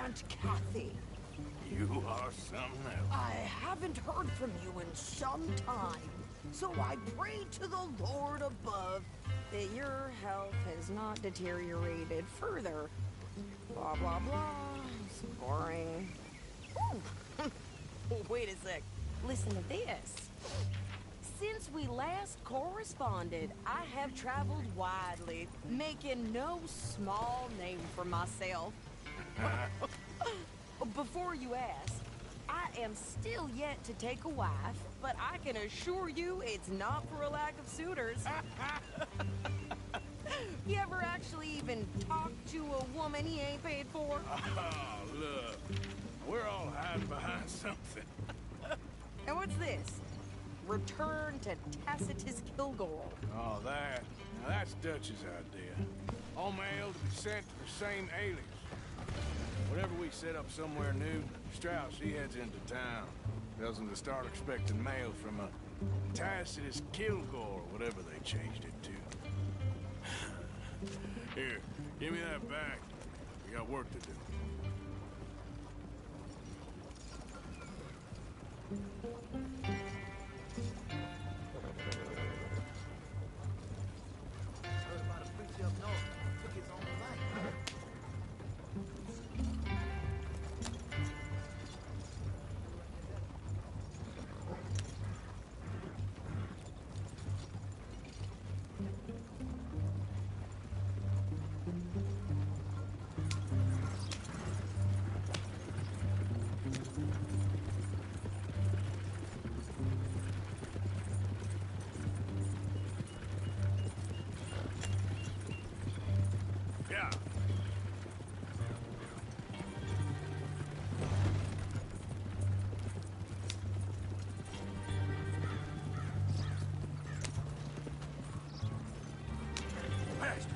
Aunt Kathy. You are something else. I haven't heard from you in some time, so I pray to the Lord above that your health has not deteriorated further. Blah, blah, blah. It's boring. Ooh. Wait a sec. Listen to this. Since we last corresponded, I have traveled widely, making no small name for myself. Before you ask, I am still yet to take a wife, but I can assure you it's not for a lack of suitors. You ever actually even talk to a woman he ain't paid for? Oh, look. We're all hiding behind something. And what's this? Return to Tacitus Kilgore. Oh, that. Now, that's Dutch's idea. All mail to be sent to the same alias. Whenever we set up somewhere new, Strauss, he heads into town. Tells them to start expecting mail from a Tacitus Kilgore, whatever they changed it to. Here, give me that back. We got work to do. Heard about a preacher up north. Took his own life. Yeah. Faster.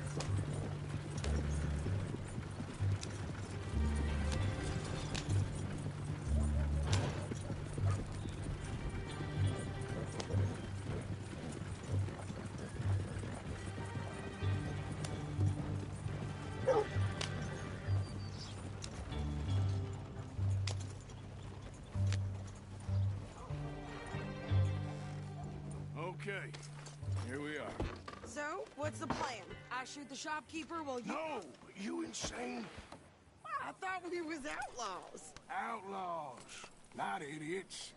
Okay, here we are. So, what's the plan? I shoot the shopkeeper while you... No, you insane? I thought we was outlaws. Outlaws, not idiots.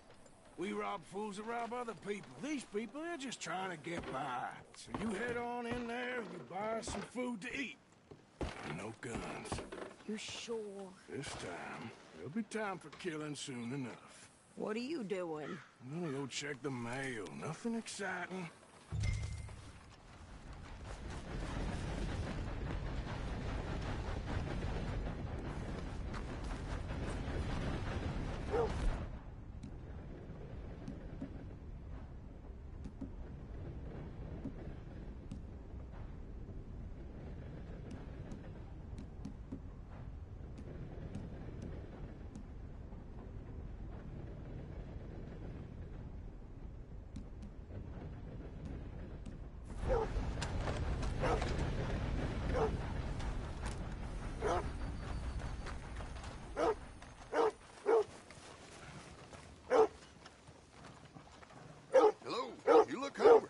We rob fools that rob other people. These people, they're just trying to get by. So you head on in there and you buy us some food to eat. And no guns. You sure? This time, there'll be time for killing soon enough. What are you doing? I'm gonna go check the mail. Nothing exciting. Hello, you look hungry.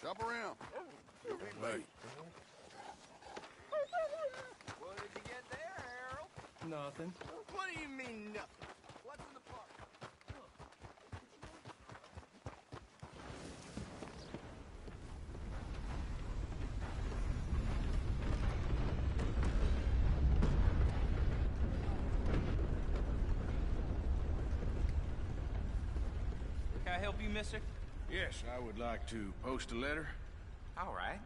Shop around. You'll be late. What did you get there, Harold? Nothing. What do you mean, nothing? What's in the park? Can I help you, mister? Yes, I would like to post a letter. All right.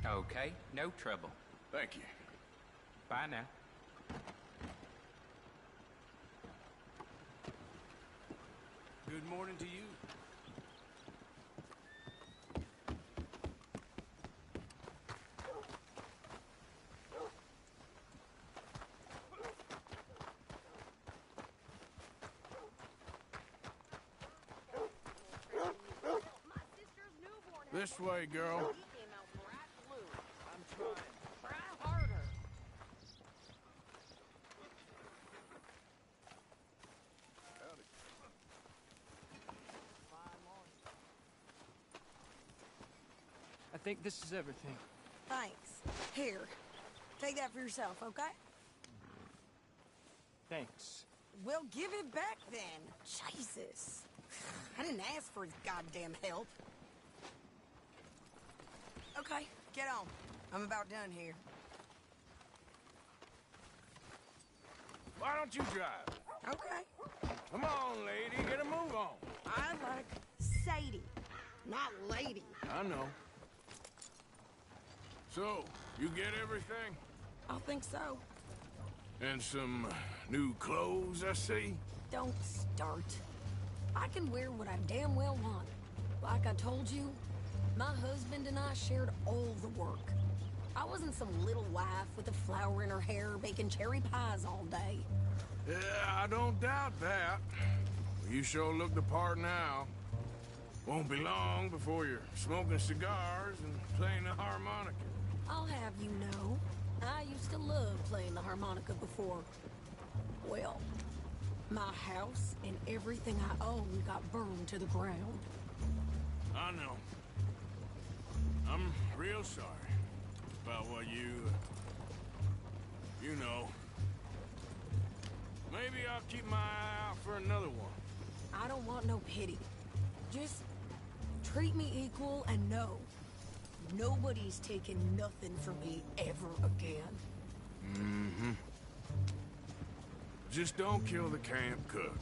Okay, no trouble. Thank you. Bye now. Good morning to you. This way, girl. I'm trying. Try harder. I think this is everything. Thanks. Here. Take that for yourself, okay? Thanks. Well, give it back then. Jesus. I didn't ask for his goddamn help. Okay, get on. I'm about done here. Why don't you drive? Okay. Come on, lady. Get a move on. I like Sadie, not lady. I know. So, you get everything? I think so. And some new clothes, I see? Don't start. I can wear what I damn well want. Like I told you, my husband and I shared all the work. I wasn't some little wife with a flower in her hair baking cherry pies all day. Yeah, I don't doubt that. You sure look the part now. Won't be long before you're smoking cigars and playing the harmonica. I'll have you know, I used to love playing the harmonica before. Well, my house and everything I own got burned to the ground. I know. I'm real sorry about what you know. Maybe I'll keep my eye out for another one. I don't want no pity. Just treat me equal and know nobody's taking nothing from me ever again. Mm-hmm. Just don't kill the camp cook.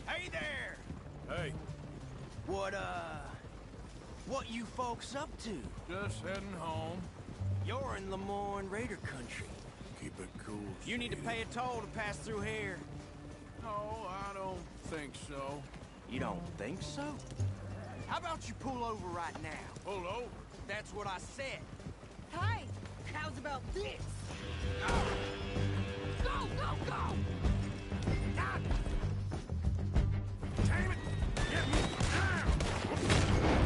Hey there! Hey, What you folks up to? just heading home. You're in Lemoyne Raider country. Keep it cool. You need to sweetie. pay a toll to pass through here. No, I don't think so. You don't think so? How about you pull over right now? Pull over. That's what I said. Hey, how's about this? Go, go, go! God! Damn it! Get me down!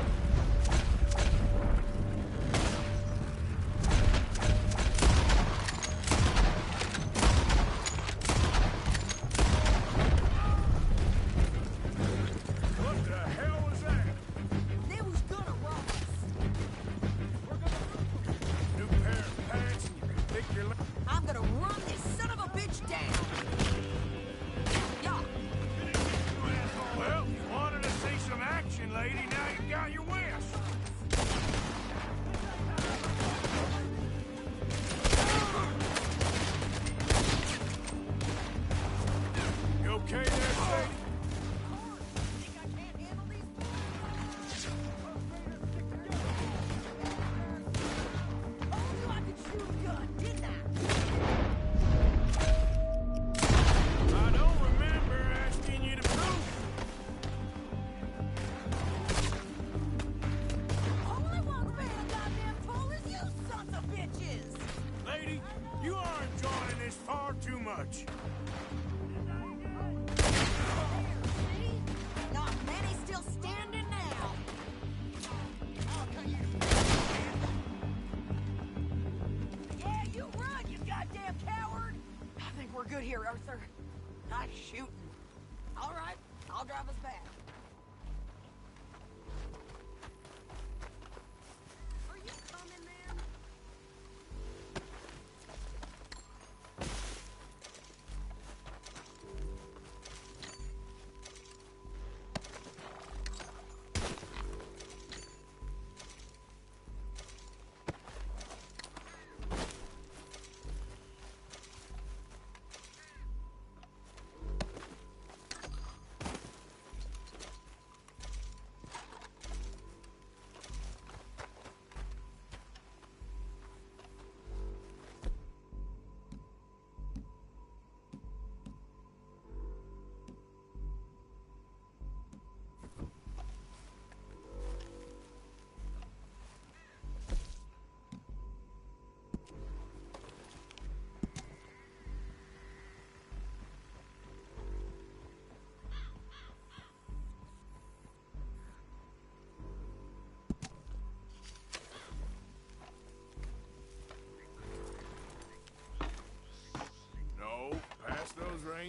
What the hell was that? They was gonna rob us. New pair of pants and you pick your leg. I'm gonna run this son of a bitch down. Yeah, Well, you wanted to see some action, lady. Now you got your wish. You okay there, Sadie? think I can't handle these told you I could shoot a gun, didn't I? I don't remember asking you to prove. All I want to pay a goddamn toll is you sons of bitches! Lady, you are enjoying this far too much. See? Not many still standing now. Yeah, you run, you goddamn coward! I think we're good here, Arthur. Not shooting. All right, I'll drive us back. Are you coming, man?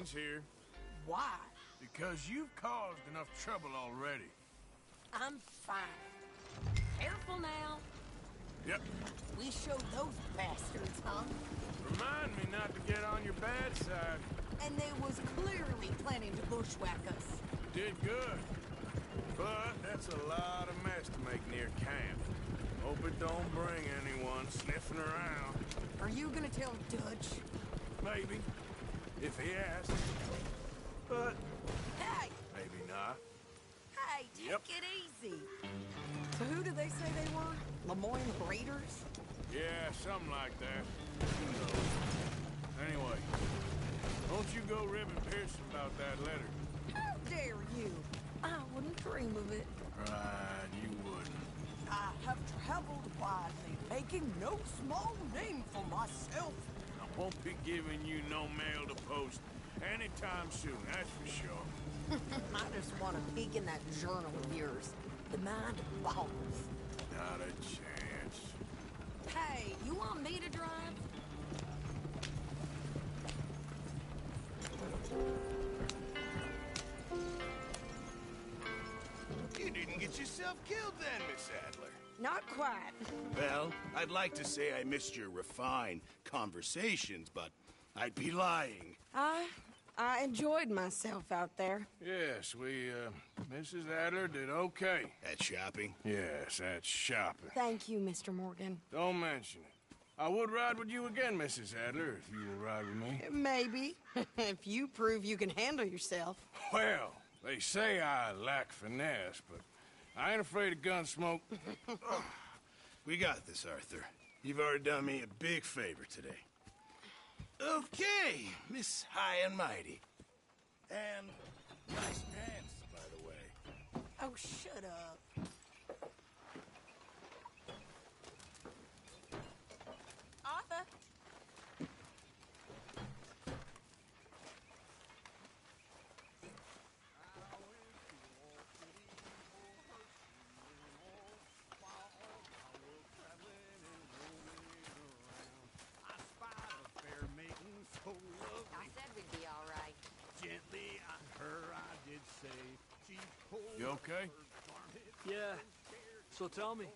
remains here. Why? Because you've caused enough trouble already. I'm fine. Careful now. Yep. We showed those bastards, huh? Remind me not to get on your bad side. And they was clearly planning to bushwhack us. Did good. But that's a lot of mess to make near camp. Hope it don't bring anyone sniffing around. Are you gonna tell Dutch? Maybe. If he asks. But Hey! maybe not. Hey, take Yep. it easy. So who did they say they were? Lemoyne Raiders? Yeah, something like that. Who knows? Anyway, don't you go ribbing Pearson about that letter. How dare you? I wouldn't dream of it. Right, you wouldn't. I have traveled widely, making no small name for myself. I won't be giving you no mail to post anytime soon, that's for sure. I just want to peek in that journal of yours. The mind boggles. Not a chance. Hey, you want me to drive? You didn't get yourself killed then, Miss Adler. Not quite. Well, I'd like to say I missed your refined conversations, but I'd be lying. I enjoyed myself out there. Yes, Mrs. Adler did okay. At shopping? Yes, that's shopping. Thank you, Mr. Morgan. Don't mention it. I would ride with you again, Mrs. Adler, if you will ride with me. Maybe. If you prove you can handle yourself. Well, they say I lack finesse, but I ain't afraid of gun smoke. We got this, Arthur. You've already done me a big favor today. Okay, Miss High and Mighty. And nice pants, by the way. Oh, shut up. Arthur. I said we'd be all right. Gently on her, I did say. She pulled You okay? Yeah. So tell me,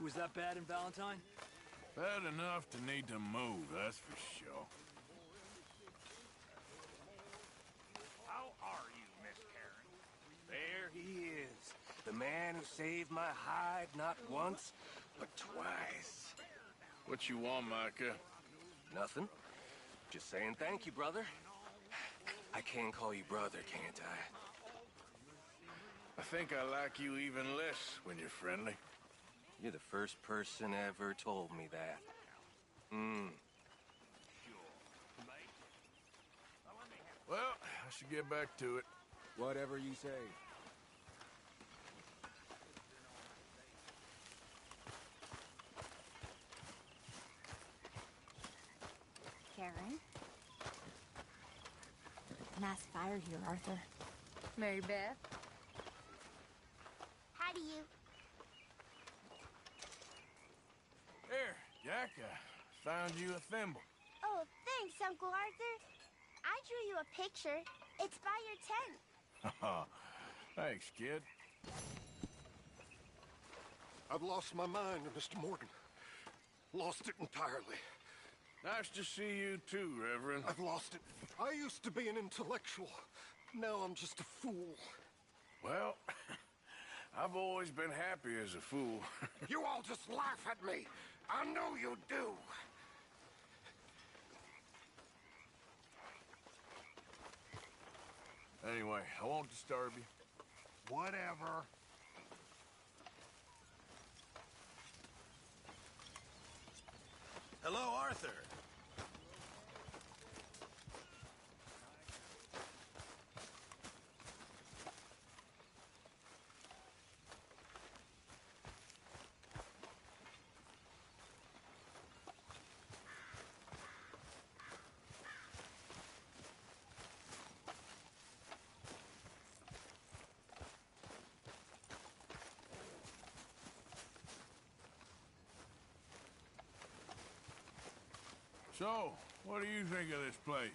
was that bad in Valentine? Bad enough to need to move, that's for sure. How are you, Miss Karen? There he is. The man who saved my hide not once, but twice. What you want, Micah? Nothing. Just saying thank you, brother. I can call you brother, can't I? I think I like you even less when you're friendly. You're the first person ever told me that. Well, I should get back to it. Whatever you say. Karen? Nice fire here, Arthur. Mary Beth? Hi to you. Here, Jack, I found you a thimble. Oh, thanks, Uncle Arthur. I drew you a picture. It's by your tent. Thanks, kid. I've lost my mind, Mr. Morgan. Lost it entirely. Nice to see you too, Reverend. I've lost it. I used to be an intellectual. Now I'm just a fool. Well, I've always been happy as a fool. You all just laugh at me. I know you do. Anyway, I won't disturb you. Whatever. Hello, Arthur. So, what do you think of this place?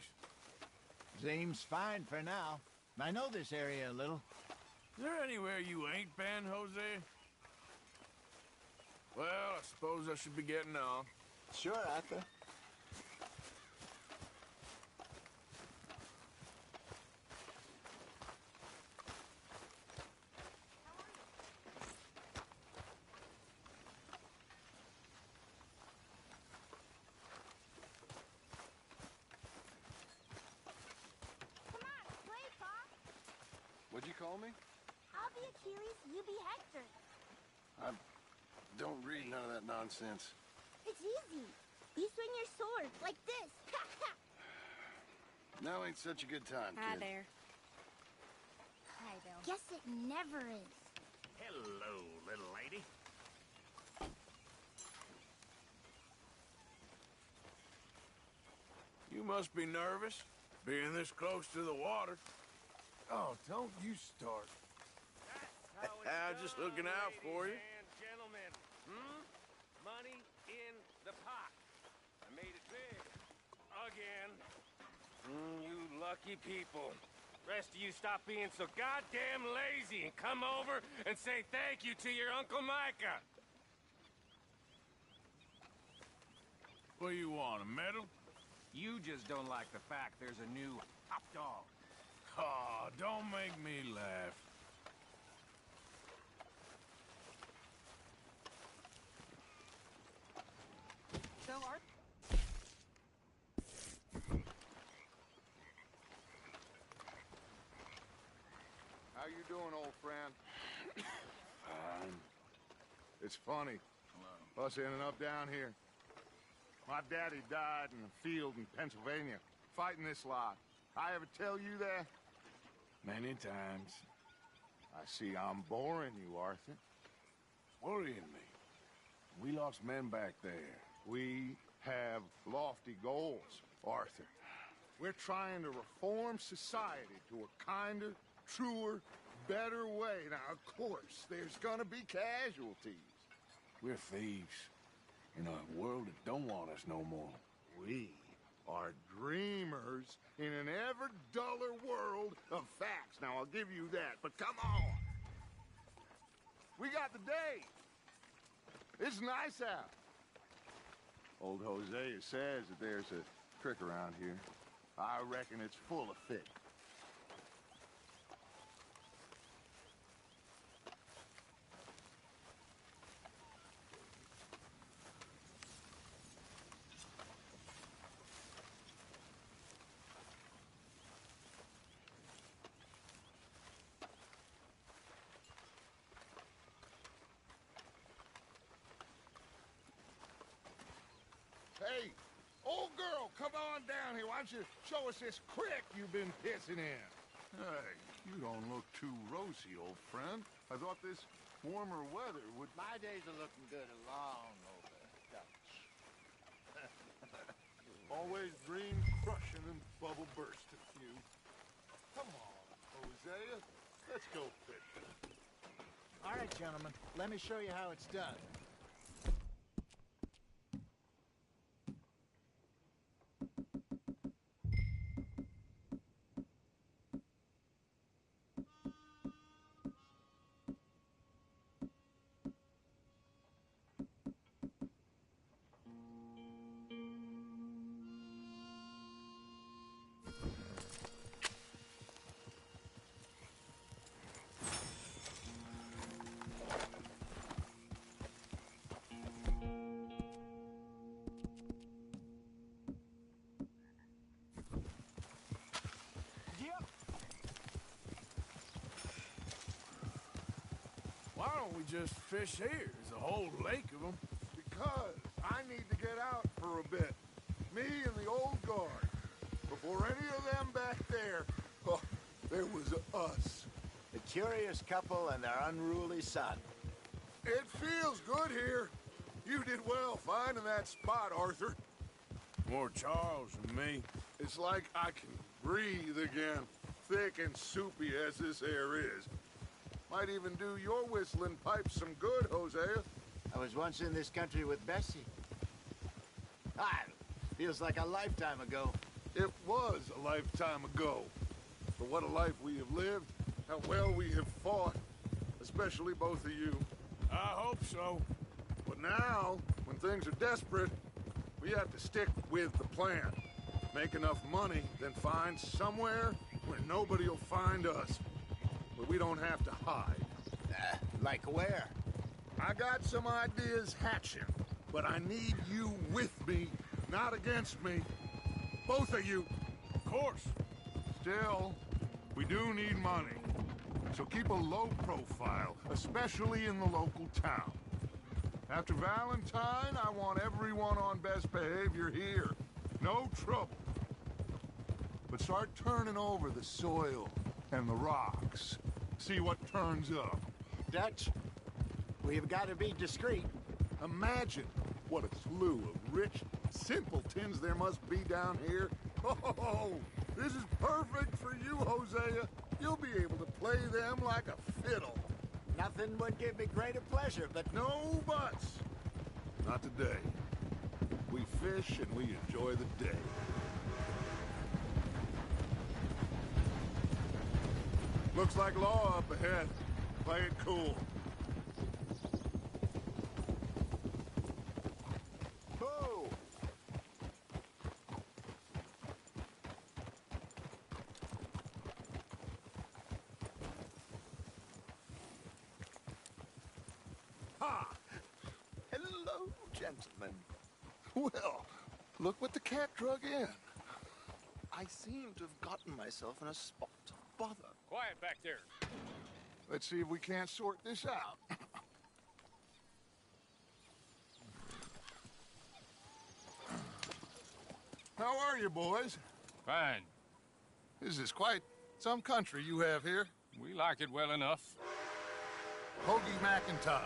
Seems fine for now. I know this area a little. Is there anywhere you ain't been, Jose? Well, I suppose I should be getting on. Sure, Arthur. What'd you call me? I'll be Achilles, you be Hector. I don't read none of that nonsense. It's easy. You swing your sword, like this. Now ain't such a good time, Hi kid. there. Hi, Bill. Guess it never is. Hello, little lady. You must be nervous, being this close to the water. Oh, don't you start. Just looking out for you. And gentlemen, money in the pot. I made it big. Again. You lucky people. Rest of you stop being so goddamn lazy and come over and say thank you to your Uncle Micah. What do you want, a medal? You just don't like the fact there's a new top dog. Aw, don't make me laugh. So are... How you doing, old friend? It's funny. Us ending up down here. My daddy died in a field in Pennsylvania, fighting this lot. I ever tell you that? Many times. I see I'm boring you, Arthur. Worrying me. We lost men back there. We have lofty goals, Arthur. We're trying to reform society to a kinder, truer, better way. Now, of course, there's gonna be casualties. We're thieves. In a world that don't want us no more. We are dreamers in an ever duller world of facts. Now, I'll give you that, but come on. We got the day. It's nice out. Old Hosea says that there's a creek around here. I reckon it's full of fish. Hey, old girl, come on down here. Why don't you show us this creek you've been pissing in? Hey, you don't look too rosy, old friend. I thought this warmer weather would... My days are looking good along over Dutch. Always dream crushing and bubble burst a few. Come on, Hosea. Let's go fishing. All right, gentlemen. Let me show you how it's done. Why don't we just fish here? There's a whole lake of them. Because I need to get out for a bit. Me and the old guard. Before any of them back there, oh, there was us. The curious couple and their unruly son. It feels good here. You did well finding that spot, Arthur. More Charles than me. It's like I can breathe again, thick and soupy as this air is. Might even do your whistling pipes some good, Hosea. I was once in this country with Bessie. Ah, feels like a lifetime ago. It was a lifetime ago. But what a life we have lived, how well we have fought, especially both of you. I hope so. But now, when things are desperate, we have to stick with the plan. Make enough money, then find somewhere where nobody will find us. Where we don't have to hide. Like where? I got some ideas hatching, but I need you with me, not against me. Both of you. Of course. Still, we do need money. So keep a low profile, especially in the local town. After Valentine, I want everyone on best behavior here. No trouble. But start turning over the soil and the rocks. See what turns up. Dutch, we've got to be discreet. Imagine what a slew of rich simpletons there must be down here. Oh, this is perfect for you, Hosea. You'll be able to play them like a fiddle. Nothing would give me greater pleasure, but No buts. Not today. We fish and we enjoy the day. Looks like law up ahead. Play it cool. Whoa! Ha! Hello, gentlemen. Well, look what the cat drug in. I seem to have gotten myself in a spot of bother. Quiet back there. Let's see if we can't sort this out. How are you, boys? Fine. This is quite some country you have here. We like it well enough. Hoagie McIntosh,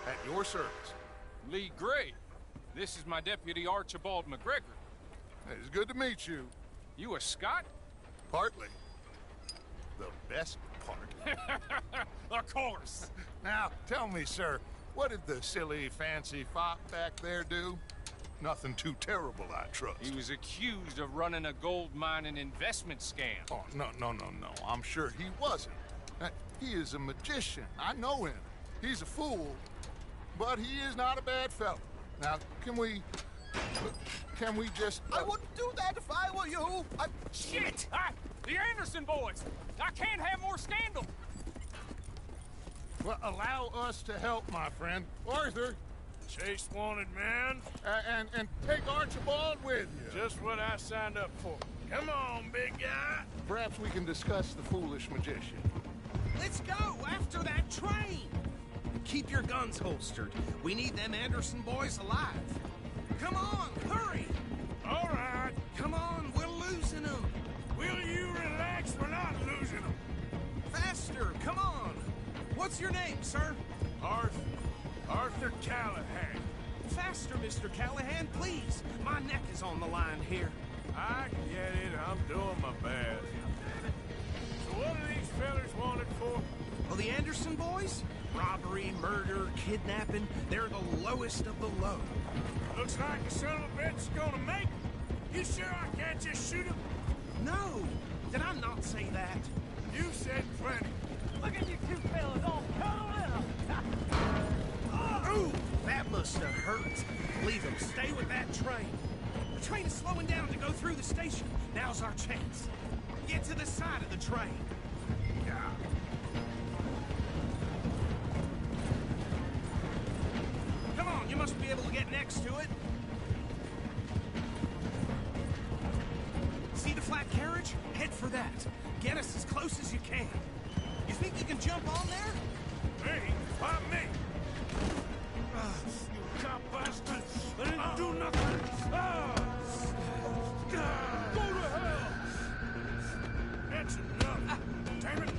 at your service. Lee Gray. This is my deputy Archibald McGregor. It's good to meet you. You a Scot? Partly. The best part. Of course. Now, tell me, sir, what did the silly, fancy fop back there do? Nothing too terrible, I trust. He was accused of running a gold mining investment scam. Oh, no. I'm sure he wasn't. He is a magician. I know him. He's a fool, but he is not a bad fellow. Now, can we just... I wouldn't do that if I were you. Shit! The Anderson boys! I can't have more scandal! Well, allow us to help, my friend. Arthur, Chase wanted man. and take Archibald with you. Just what I signed up for. Come on, big guy. Perhaps we can discuss the foolish magician. Let's go after that train! Keep your guns holstered. We need them Anderson boys alive. Come on, hurry! All right. Come on, we're losing them. Will you relax? We're not losing them. Faster, come on. What's your name, sir? Arthur Callahan. Faster, Mr. Callahan, please. My neck is on the line here. I get it. I'm doing my best. So what are these fellers wanted for? Well, the Anderson boys? Robbery, murder, kidnapping. They're the lowest of the low. Looks like the son of a bitch is gonna make it. You sure I can't just shoot him? No. Did I not say that? You said plenty. Look at you two fellas all cuddled up. Ooh, that must have hurt. Leave him. Stay with that train. The train is slowing down to go through the station. Now's our chance. Get to the side of the train. Come on, you must be able to get next to it. See the flat carriage? Head for that. Get us as close as you can. You think you can jump on there? Me? Why me? You cop bastard! I didn't do nothing! Go to hell! That's enough! Damn it!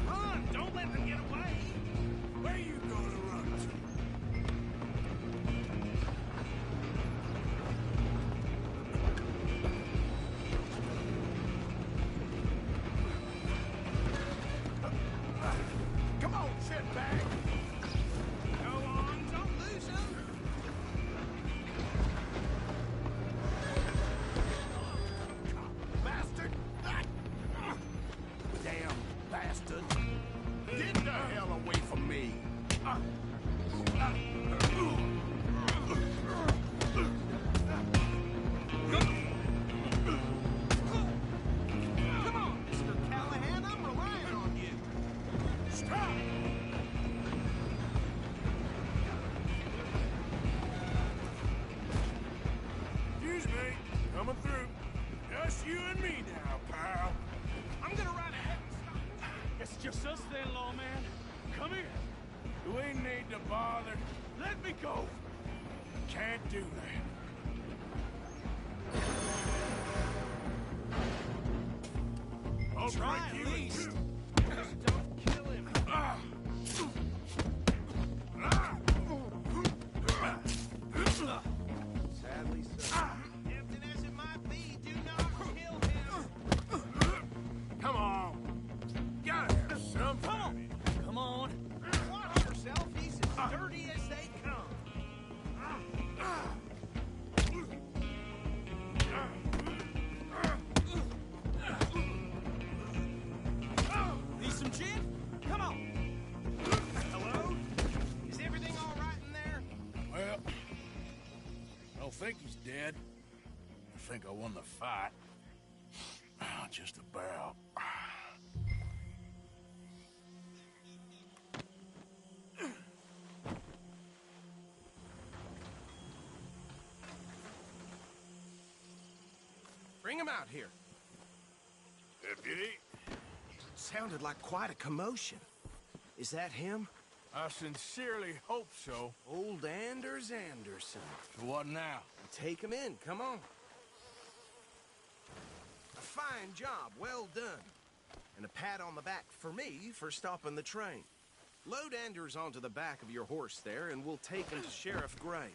Run! Don't let them get away! Where you gonna run to? Come on, shitbag. Go on, don't lose soon? Bastard! Damn bastard! Get the hell away from me! Come on, Mr. Callahan, I'm relying on you. Stop! Excuse me, coming through. Just you and me now, pal. I'm gonna ride ahead and stop. It's just us then, lawman. Come here. Do we need to bother? Let me go. Can't do that. I'll Try break at you in least. two. Just don't kill him. Sadly so. Tempting as it might be, do not kill him. Come on. Gotta have some fun. Come on. Watch yourself, he's as dirty as they come. Need some gin? Come on. Hello? Is everything all right in there? Well, I don't think he's dead. I think I won the fight. Just about. Bring him out here. Deputy, Sounded like quite a commotion. Is that him? I sincerely hope so. Old Anders Anderson. So what now? Take him in, come on. A fine job, well done. And a pat on the back for me for stopping the train. Load Anders onto the back of your horse there, and we'll take him to Sheriff Gray.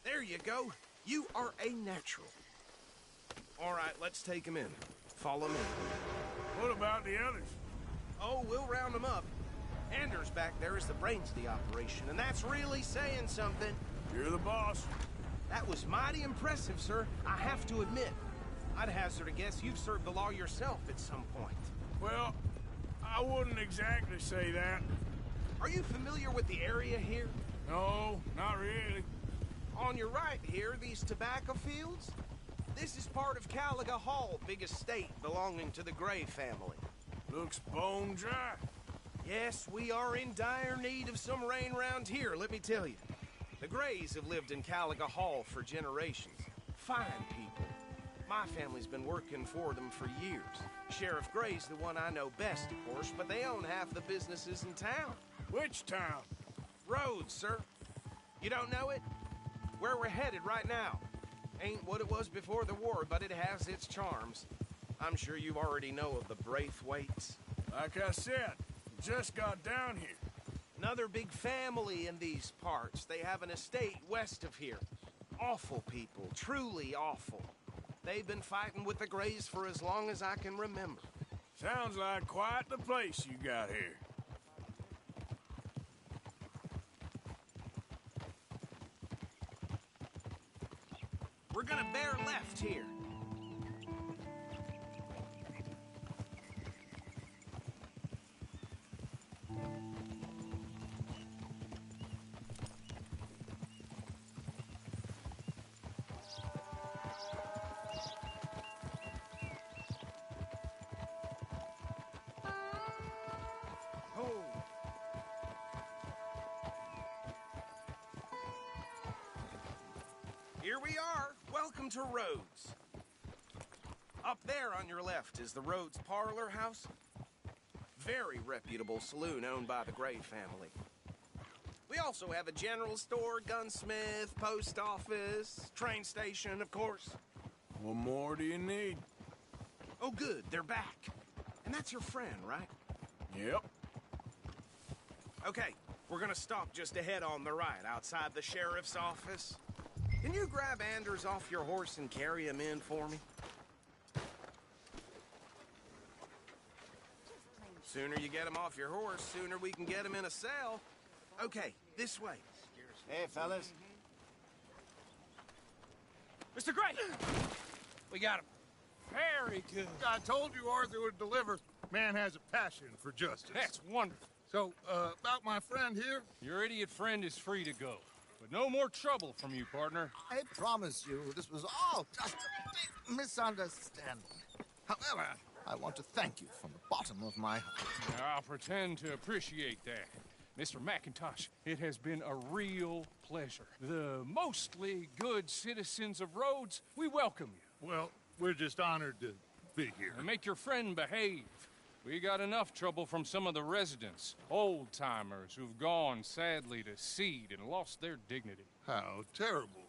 There you go. You are a natural. All right, let's take him in. Follow me. What about the others? Oh, we'll round them up. Anders back there is the brains of the operation, and that's really saying something. You're the boss. That was mighty impressive, sir. I have to admit. I'd hazard a guess you've served the law yourself at some point. Well, I wouldn't exactly say that. Are you familiar with the area here? No, not really. On your right here, these tobacco fields? This is part of Caliga Hall, big estate belonging to the Gray family. Looks bone dry. Yes, we are in dire need of some rain round here, let me tell you. The Grays have lived in Caliga Hall for generations. Fine people. My family's been working for them for years. Sheriff Gray's the one I know best, of course, but they own half the businesses in town. Which town? Rhodes, sir. You don't know it? Where we're headed right now. Ain't what it was before the war, but it has its charms. I'm sure you already know of the Braithwaites. Like I said, just got down here. Another big family in these parts. They have an estate west of here. Awful people, truly awful. They've been fighting with the Grays for as long as I can remember. Sounds like quite the place you got here. We're gonna bear left here. Here we are. Welcome to Rhodes. Up there on your left is the Rhodes Parlor House. Very reputable saloon owned by the Gray family. We also have a general store, gunsmith, post office, train station, of course. What more do you need? Oh, good. They're back. And that's your friend, right? Yep. Okay, we're gonna stop just ahead on the right, outside the sheriff's office. Can you grab Anders off your horse and carry him in for me? Sooner you get him off your horse, sooner we can get him in a cell. Okay, this way. Hey, fellas. Mr. Gray! We got him. Very good. I told you Arthur would deliver. Man has a passion for justice. That's wonderful. So, about my friend here? Your idiot friend is free to go. But no more trouble from you, partner. I promise you, this was all just a big misunderstanding. However, I want to thank you from the bottom of my heart. I'll pretend to appreciate that. Mr. McIntosh, it has been a real pleasure. The mostly good citizens of Rhodes, we welcome you. Well, we're just honored to be here. And make your friend behave. We got enough trouble from some of the residents, old-timers who've gone, sadly, to seed and lost their dignity. How terrible.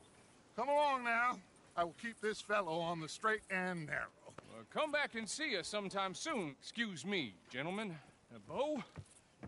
Come along now. I will keep this fellow on the straight and narrow. Come back and see us sometime soon. Excuse me, gentlemen. Bo,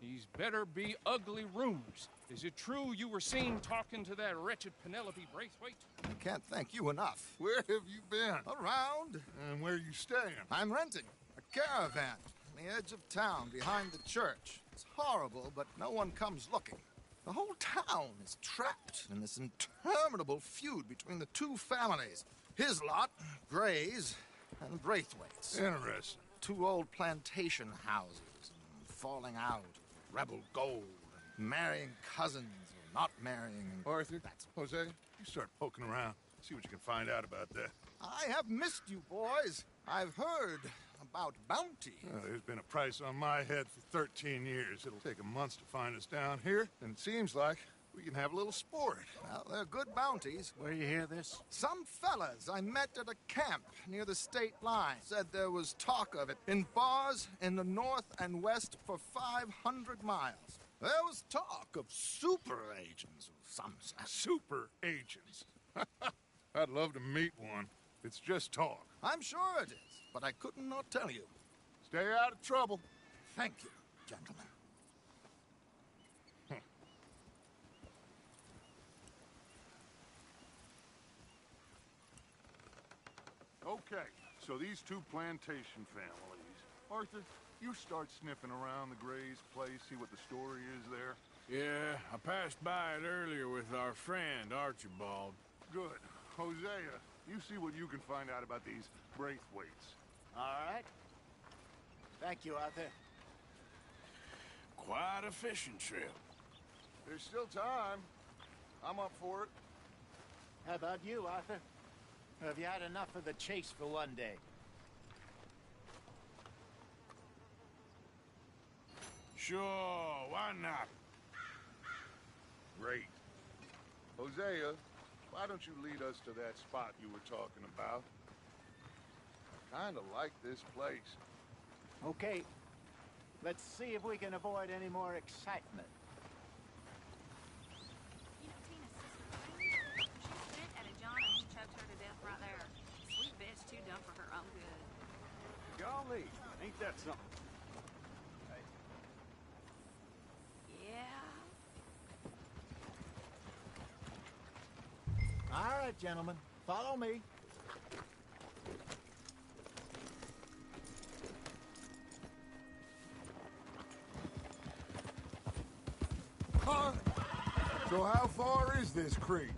these better be ugly rumors. Is it true you were seen talking to that wretched Penelope Braithwaite? I can't thank you enough. Where have you been? Around. And where are you staying? I'm renting a caravan on the edge of town behind the church. It's horrible, but no one comes looking. The whole town is trapped in this interminable feud between the two families. His lot, Gray's, and Braithwaite's. Interesting. Two old plantation houses, and falling out, rebel gold, and marrying cousins or not marrying. And Arthur, Jose, you start poking around. See what you can find out about that. I have missed you, boys. I've heard about bounty. There's been a price on my head for 13 years. It'll take a month to find us down here, and it seems like we can have a little sport. Well, they're good bounties. Where you hear this? Some fellas I met at a camp near the state line said there was talk of it in bars in the north and west for 500 miles. There was talk of super agents of some sort. Super agents? I'd love to meet one. It's just talk. I'm sure it is, but I couldn't not tell you. Stay out of trouble. Thank you, gentlemen. Okay, so these two plantation families. Arthur, you start sniffing around the Gray's place, see what the story is there. Yeah, I passed by it earlier with our friend, Archibald. Good. Hosea, you see what you can find out about these Braithwaites. All right. Thank you, Arthur. Quite a fishing trip. There's still time. I'm up for it. How about you, Arthur? Have you had enough of the chase for one day? Sure, why not? Great. Hosea, why don't you lead us to that spot you were talking about? I kind of like this place. Okay. Let's see if we can avoid any more excitement. You know Tina's sister, Tony? She spit at a John and he choked her to death right there. Sweet bitch, too dumb for her own good. Golly, ain't that something? Yeah. All right, gentlemen. Follow me. So how far is this creek?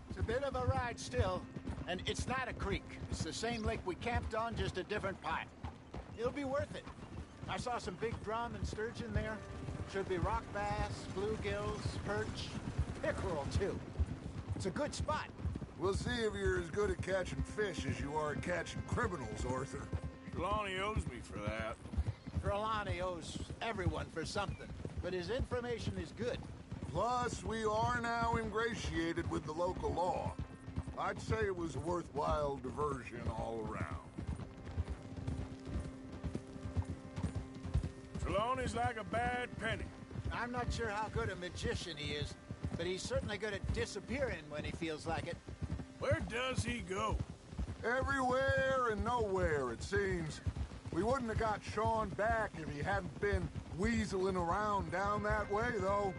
It's a bit of a ride still, and it's not a creek. It's the same lake we camped on, just a different part. It'll be worth it. I saw some big drum and sturgeon there. Should be rock bass, bluegills, perch, pickerel too. It's a good spot. We'll see if you're as good at catching fish as you are at catching criminals, Arthur. Trelawney owes me for that. Trelawney owes everyone for something, but his information is good. Plus, we are now ingratiated with the local law. I'd say it was a worthwhile diversion all around. Trelawney's like a bad penny. I'm not sure how good a magician he is, but he's certainly good at disappearing when he feels like it. Where does he go? Everywhere and nowhere, it seems. We wouldn't have got Sean back if he hadn't been weaseling around down that way, though.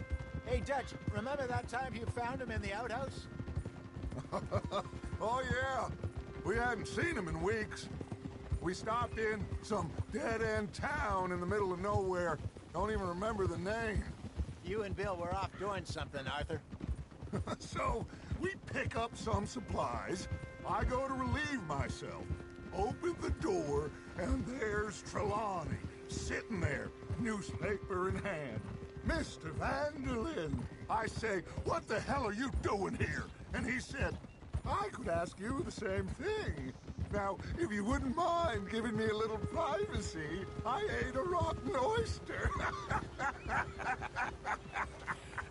Hey, Dutch, remember that time you found him in the outhouse? Oh, yeah. We hadn't seen him in weeks. We stopped in some dead-end town in the middle of nowhere. Don't even remember the name. You and Bill were off doing something, Arthur. So, we pick up some supplies. I go to relieve myself. Open the door, and there's Trelawney, sitting there, newspaper in hand. Mr. Vanderlyn. I say, what the hell are you doing here? And he said, I could ask you the same thing. Now, if you wouldn't mind giving me a little privacy, I ate a rotten oyster.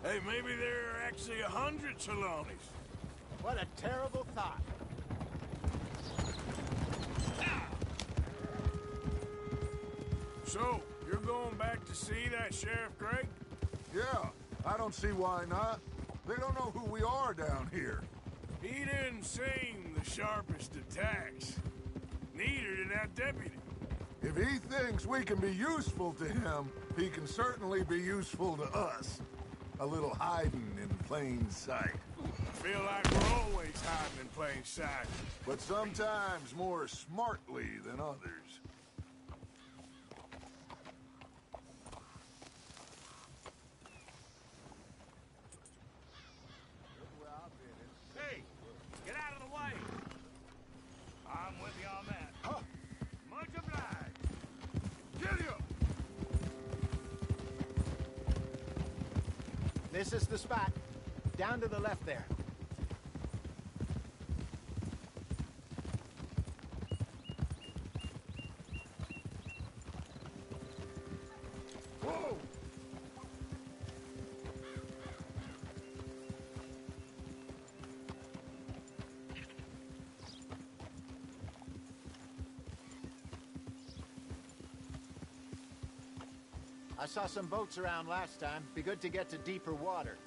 Hey, maybe there are actually 100 Trelawneys. What a terrible thought. So, you're going back to see that Sheriff Gregg? Yeah, I don't see why not. They don't know who we are down here. He didn't seem the sharpest attacks. Neither did that deputy. If he thinks we can be useful to him, he can certainly be useful to us. A little hiding in plain sight. I feel like we're always hiding in plain sight. But sometimes more smartly than others. Hey, get out of the way. I'm with you on that. Huh. Much obliged. Get you! This is the spot. Down to the left there. Whoa! I saw some boats around last time. Be good to get to deeper water.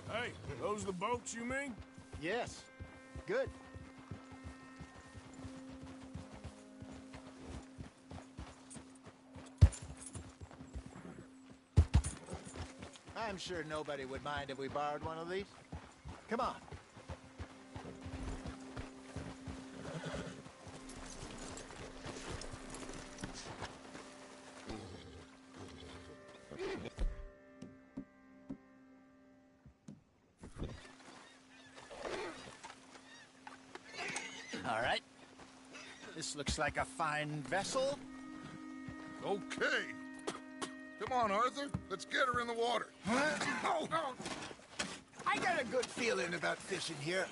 Hey, those the boats you mean? Yes. Good. I'm sure nobody would mind if we borrowed one of these. Come on. All right. This looks like a fine vessel. Okay. Come on, Arthur. Let's get her in the water. Oh. I got a good feeling about fishing here.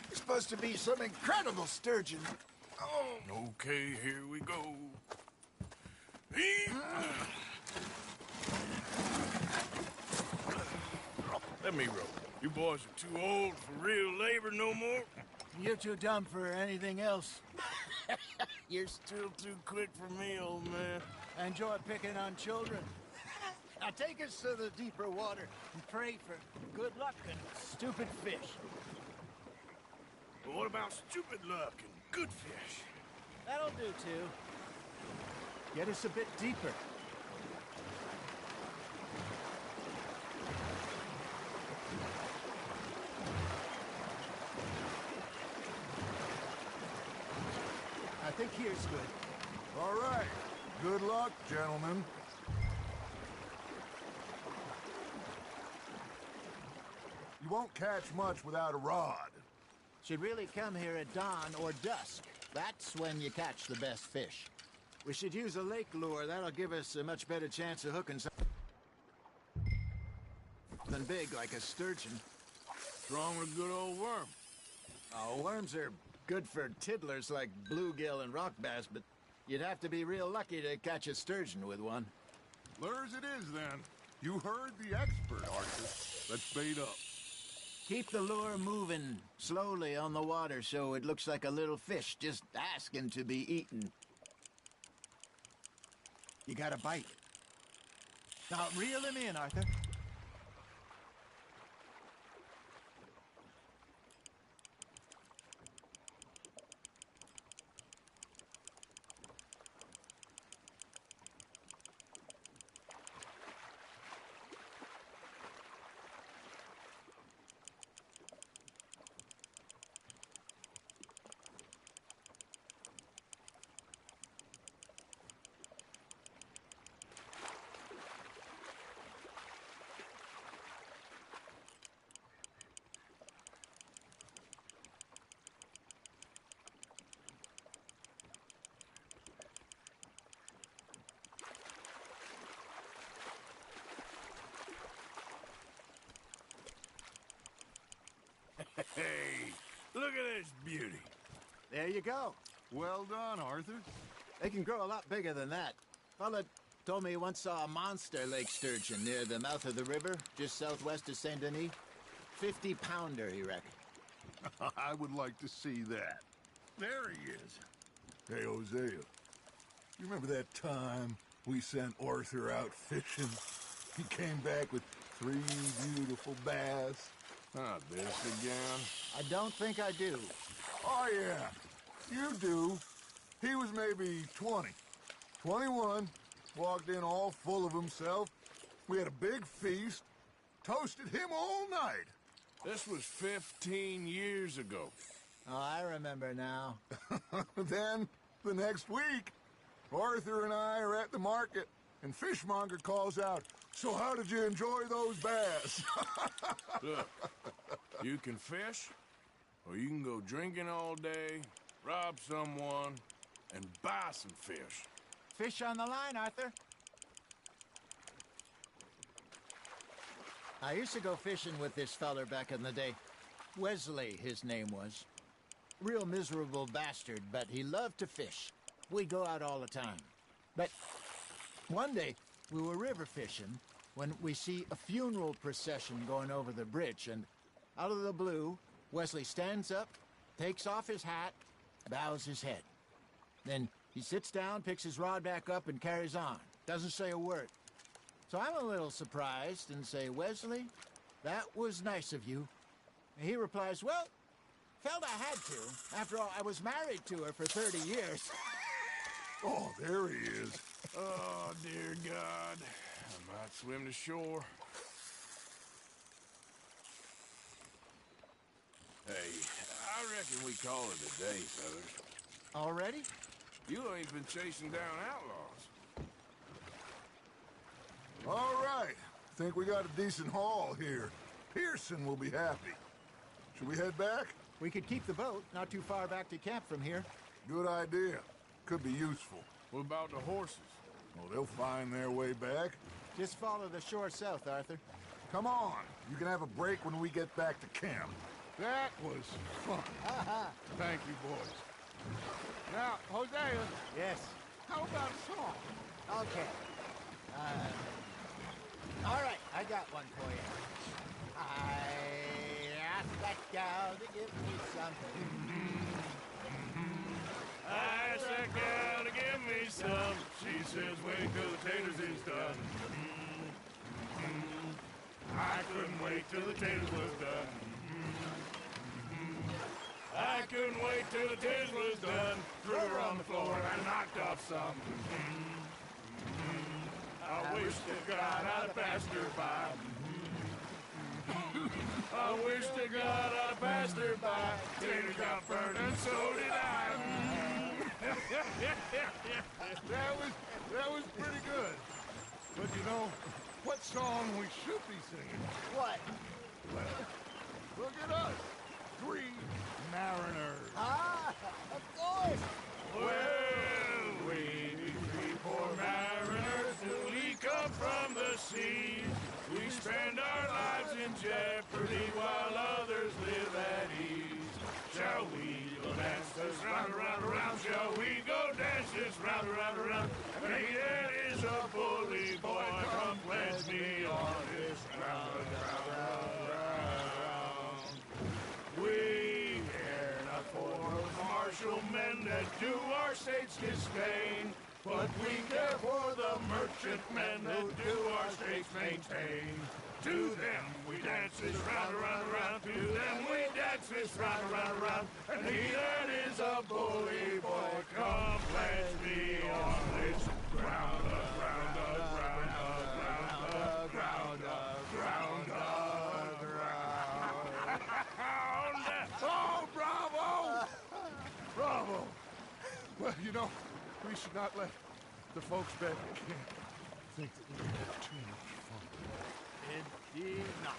It's supposed to be some incredible sturgeon. Oh. Okay, here we go. Let me row. You boys are too old for real labor no more. You're too dumb for anything else. You're still too quick for me, old man. Enjoy picking on children. Now take us to the deeper water and pray for good luck and stupid fish. But what about stupid luck and good fish? That'll do, too. Get us a bit deeper. I think here's good. All right. Good luck, gentlemen. You won't catch much without a rod. Should really come here at dawn or dusk. That's when you catch the best fish. We should use a lake lure. That'll give us a much better chance of hooking something big like a sturgeon. Strong with a good old worm. Oh, worms are good for tiddlers like bluegill and rock bass, but you'd have to be real lucky to catch a sturgeon with one. Lures it is, then. You heard the expert, Arthur. Let's bait up. Keep the lure moving slowly on the water so it looks like a little fish just asking to be eaten. You got a bite. Now reel him in, Arthur. at this beauty. There you go. Well done, Arthur. They can grow a lot bigger than that. Fella told me he once saw a monster lake sturgeon near the mouth of the river, just southwest of Saint Denis. 50-pounder, he reckoned. I would like to see that. There he is. Hey, Hosea. You remember that time we sent Arthur out fishing? He came back with 3 beautiful bass. Not this again. I don't think I do. Oh, yeah. You do. He was maybe 20. 21. Walked in all full of himself. We had a big feast. Toasted him all night. This was 15 years ago. Oh, I remember now. Then, the next week, Arthur and I are at the market, and Fishmonger calls out, "So how did you enjoy those bass?" Look, you can fish, or you can go drinking all day, rob someone, and buy some fish. Fish on the line, Arthur. I used to go fishing with this feller back in the day. Wesley, his name was. Real miserable bastard, but he loved to fish. We'd go out all the time. But one day, we were river fishing when we see a funeral procession going over the bridge, and out of the blue, Wesley stands up, takes off his hat, bows his head. Then he sits down, picks his rod back up, and carries on. Doesn't say a word. So I'm a little surprised and say, "Wesley, that was nice of you." And he replies, "Well, felt I had to. After all, I was married to her for 30 years. Oh, there he is. Oh, dear God. I might swim to shore. Hey, I reckon we call it a day, fellas. Already? You ain't been chasing down outlaws. All right. Think we got a decent haul here. Pearson will be happy. Should we head back? We could keep the boat not too far back to camp from here. Good idea. Could be useful. What about the horses? Well, they'll find their way back. Just follow the shore south, Arthur. Come on. You can have a break when we get back to camp. That was fun. Thank you, boys. Now, Hosea. Yes? How about a song? Okay. All right, I got one for you. I asked that gal to give me something. I asked that gal to give me some. She says, wait till the taters is done. I couldn't wait till the taters was done. I couldn't wait till the taters was done. Threw her on the floor and I knocked off some. I wish to God I'd passed her by. I wish to God I passed her by. Taters got burned and so did I. That was pretty good. But you know, what song we should be singing? What? Well, look at us. 3 mariners. Ah, of course. Well, we 3 poor mariners till we come from the sea. We spend our lives in jeopardy while others live at ease. Shall we go dance this round, around, around? Shall we go dance this round, around, around? And he that is a bully boy, come pledge me on this round, round, round, round. We care not for those martial men that do our state's disdain, but we care for the merchantmen that do our states maintain. To them we dance this round, around, around. To them we dance this round, around, around. And he that is a bully boy, come pledge me on this ground, ground, ground, ground, ground, ground, ground. Oh, bravo! Bravo! Well, you know, we should not let the folks back at camp think that we had too much fun. Indeed not.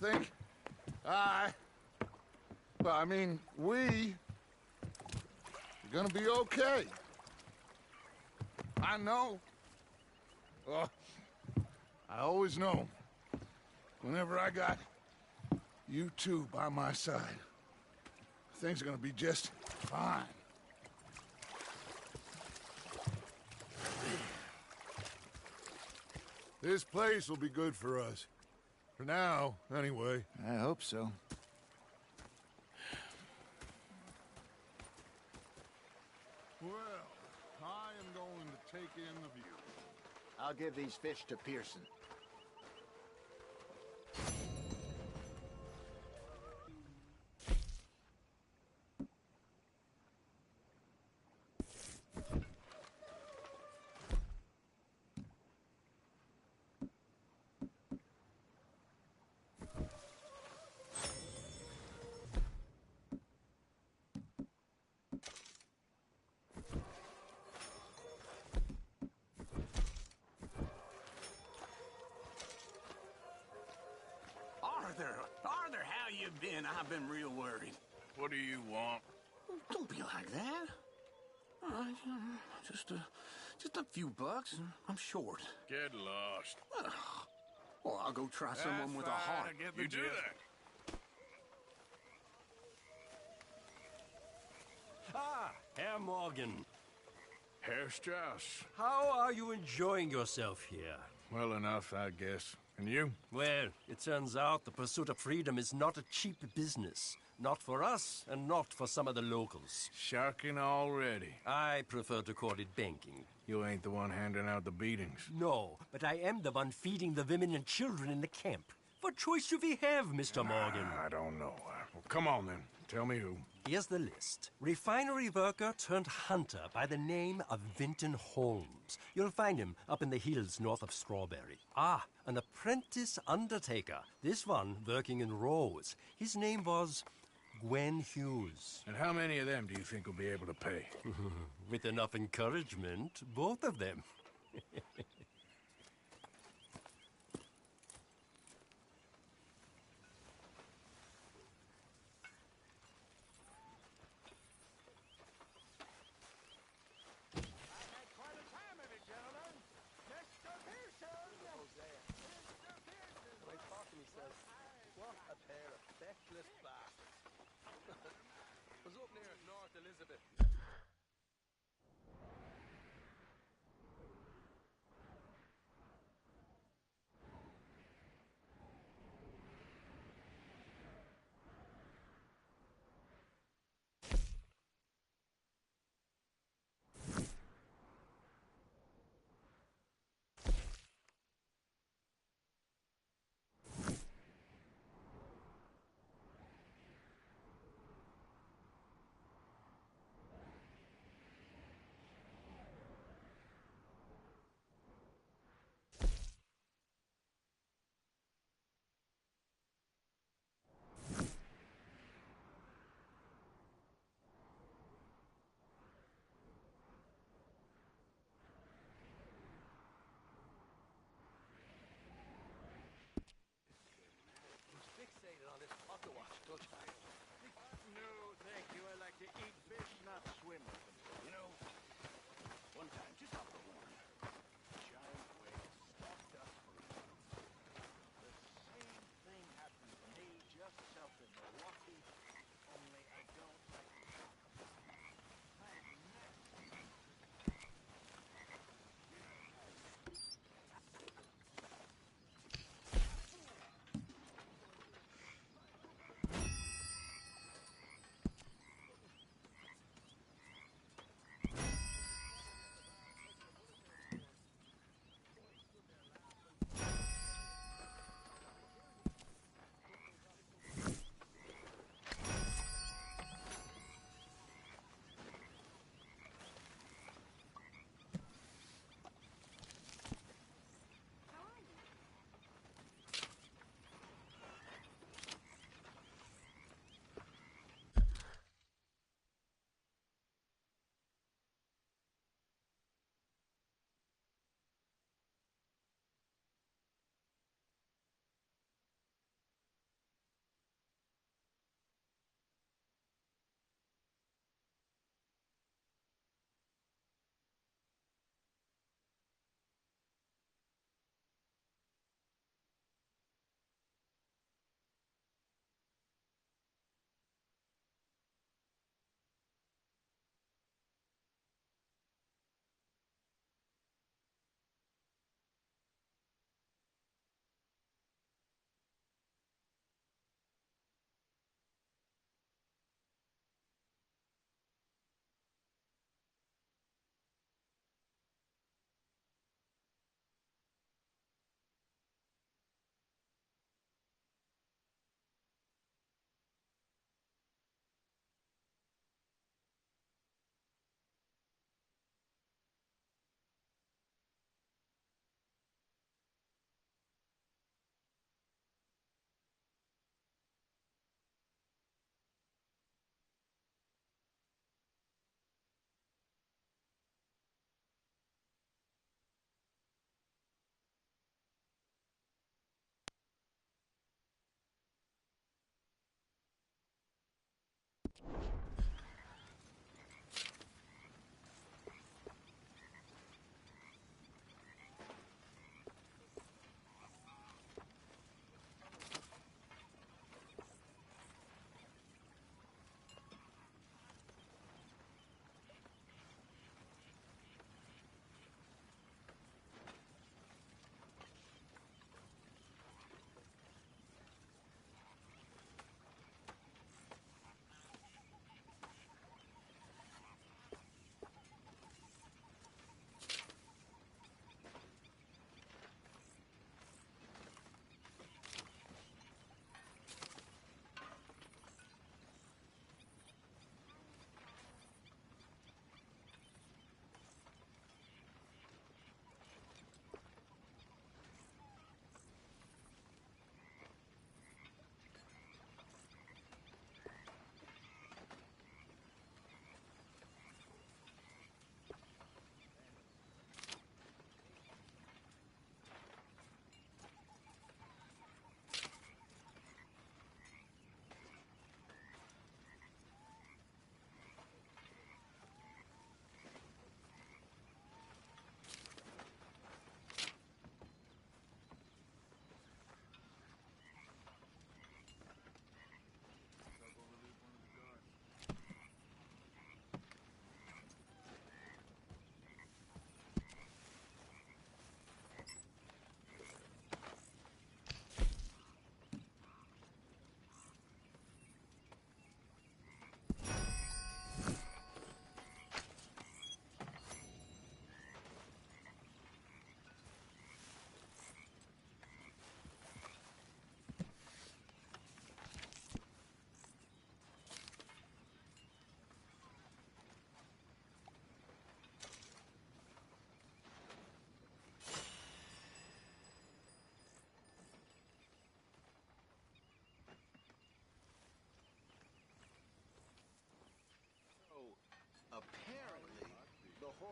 think we are gonna be okay. I know. Oh, I always know. Whenever I got you two by my side, things are gonna be just fine. This place will be good for us. For now, anyway. I hope so. Well, I am going to take in the view. I'll give these fish to Pearson. Arthur, how you been? I've been real worried. What do you want? Don't be like that. All right, just a few bucks, and I'm short. Get lost. Well, I'll go try someone with a heart. I get the gist. Ah, Herr Morgan. Herr Strauss. How are you enjoying yourself here? Well enough, I guess. And you? Well, it turns out the pursuit of freedom is not a cheap business. Not for us, and not for some of the locals. Sharking already. I prefer to call it banking. You ain't the one handing out the beatings. No, but I am the one feeding the women and children in the camp. What choice do we have, Mr. Morgan? I don't know. Well, come on, then. Tell me who. Here's the list. Refinery worker turned hunter by the name of Vinton Holmes. You'll find him up in the hills north of Strawberry. Ah, an apprentice undertaker. This one working in Rose. His name was Gwen Hughes. And how many of them do you think will be able to pay? With enough encouragement, both of them. Was up near North Elizabeth.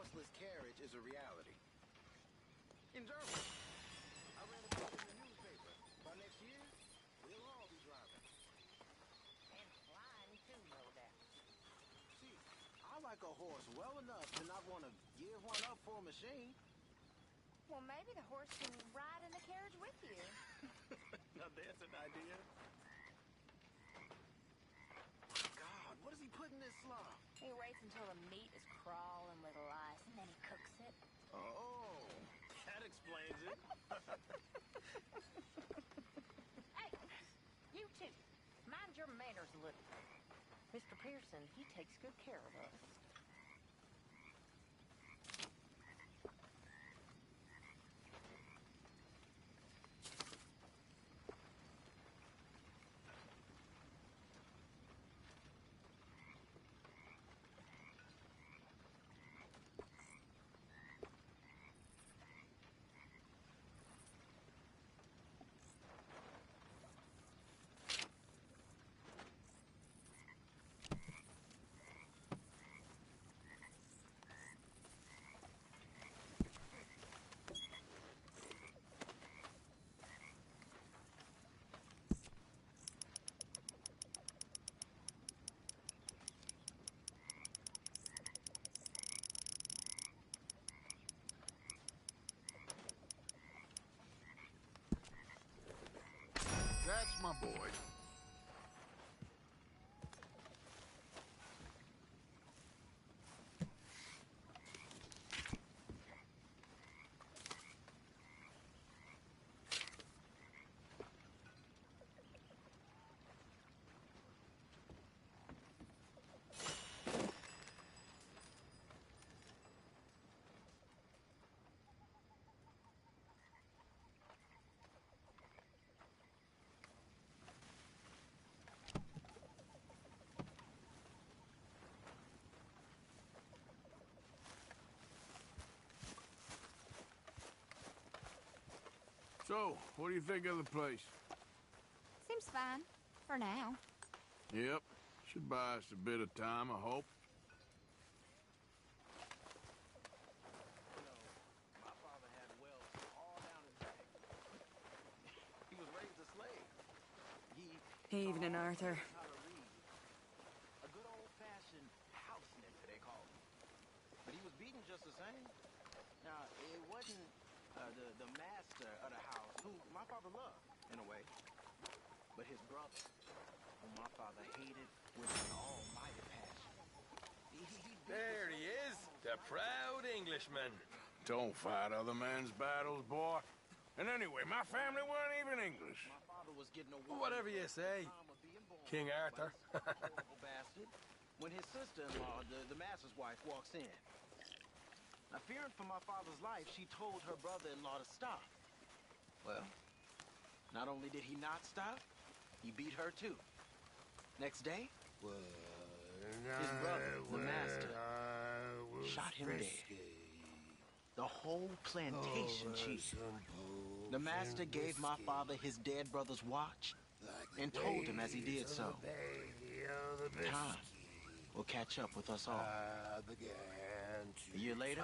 horseless carriage is a reality. In Germany, I read about it in the newspaper. By next year, we'll all be driving. And flying too, no doubt. See, I like a horse well enough to not want to give one up for a machine. Well, maybe the horse can ride in the carriage with you. Now there's an idea. God, what does he put in this slop? He waits until the meat is crawling with lice, and then he cooks it. Oh, that explains it. Hey, you two, mind your manners a little. Mr. Pearson, he takes good care of us. That's my boy. So, what do you think of the place? Seems fine. For now. Yep. Should buy us a bit of time, I hope. My father had wells all down his back. He was raised a slave. Evening, Arthur. How to read. A good old-fashioned house nipper, they call him. But he was beaten just the same. Now, it wasn't the master of the house, who my father loved, in a way, but his brother, whom my father hated with an almighty passion. There he is, the proud Englishman. Don't fight other men's battles, boy. And anyway, my family weren't even English. My father was getting a Whatever you say, King Arthur. horrible bastard. When his sister-in-law, the master's wife, walks in. Now, fearing for my father's life, she told her brother-in-law to stop. Well, not only did he not stop, he beat her too. Next day, his brother, the master, shot him dead. The whole plantation cheated. The master gave my father his dead brother's watch and told him as he did so, time will catch up with us all. A year later,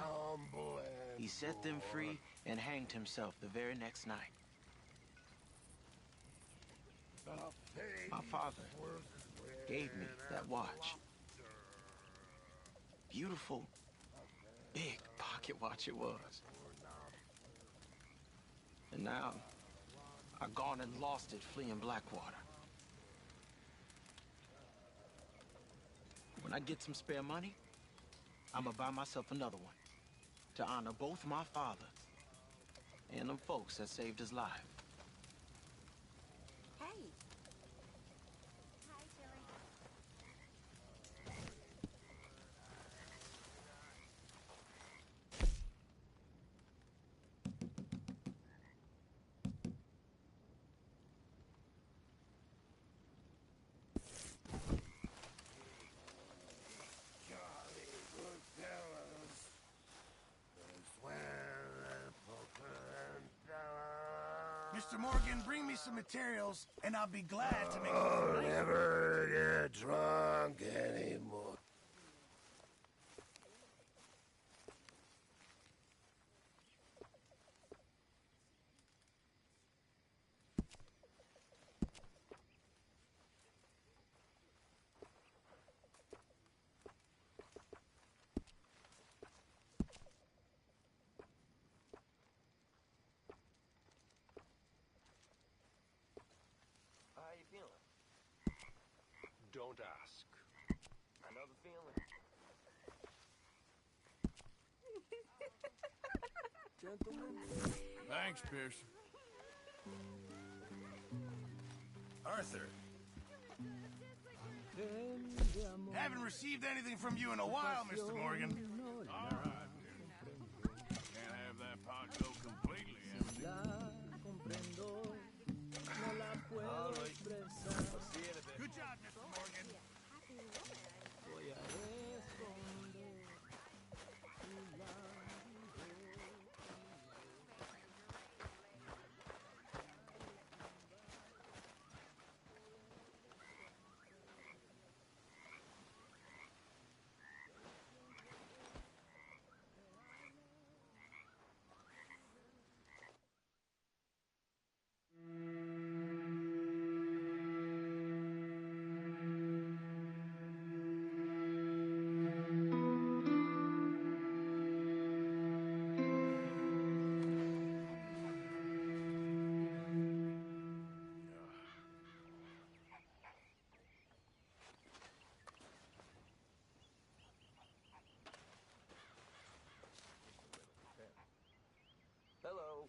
he set them free and hanged himself the very next night. My father gave me that watch. Beautiful, big pocket watch it was. And now, I've gone and lost it fleeing Blackwater. When I get some spare money, I'm gonna buy myself another one to honor both my father and them folks that saved his life. Hey. Hi, Tilly. Mr. Morgan, bring me some materials, and I'll be glad to make I'll never get drunk anymore. Thanks, Pearson. Arthur. Haven't received anything from you in a while, Mr. Morgan. All right. Can't have that pot go completely empty. All right. I'll see you in a bit. Good job, Mr. Morgan. Hello.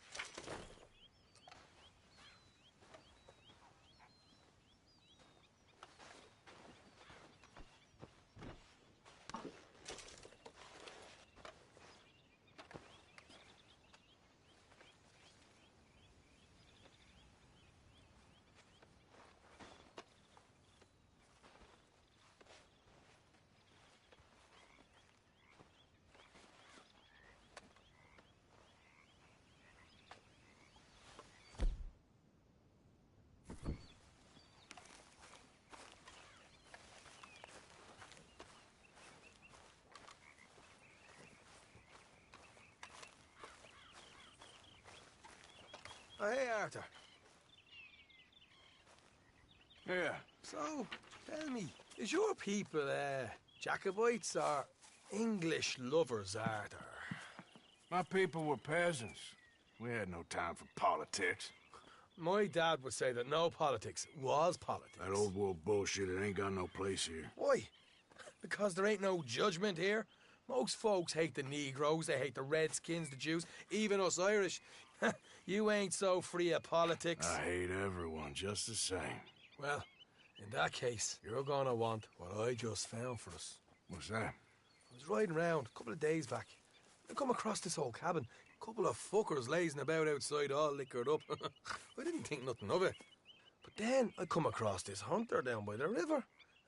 Oh, hey, Arthur. Yeah. So, tell me, is your people, Jacobites or English lovers, Arthur? My people were peasants. We had no time for politics. My dad would say that no politics was politics. That old world bullshit, it ain't got no place here. Why? Because there ain't no judgment here. Most folks hate the Negroes, they hate the Redskins, the Jews, even us Irish. You ain't so free of politics. I hate everyone just the same. Well, in that case, you're gonna want what I just found for us. What's that? I was riding around a couple of days back. I come across this old cabin. A couple of fuckers lazing about outside all liquored up. I didn't think nothing of it. But then I come across this hunter down by the river.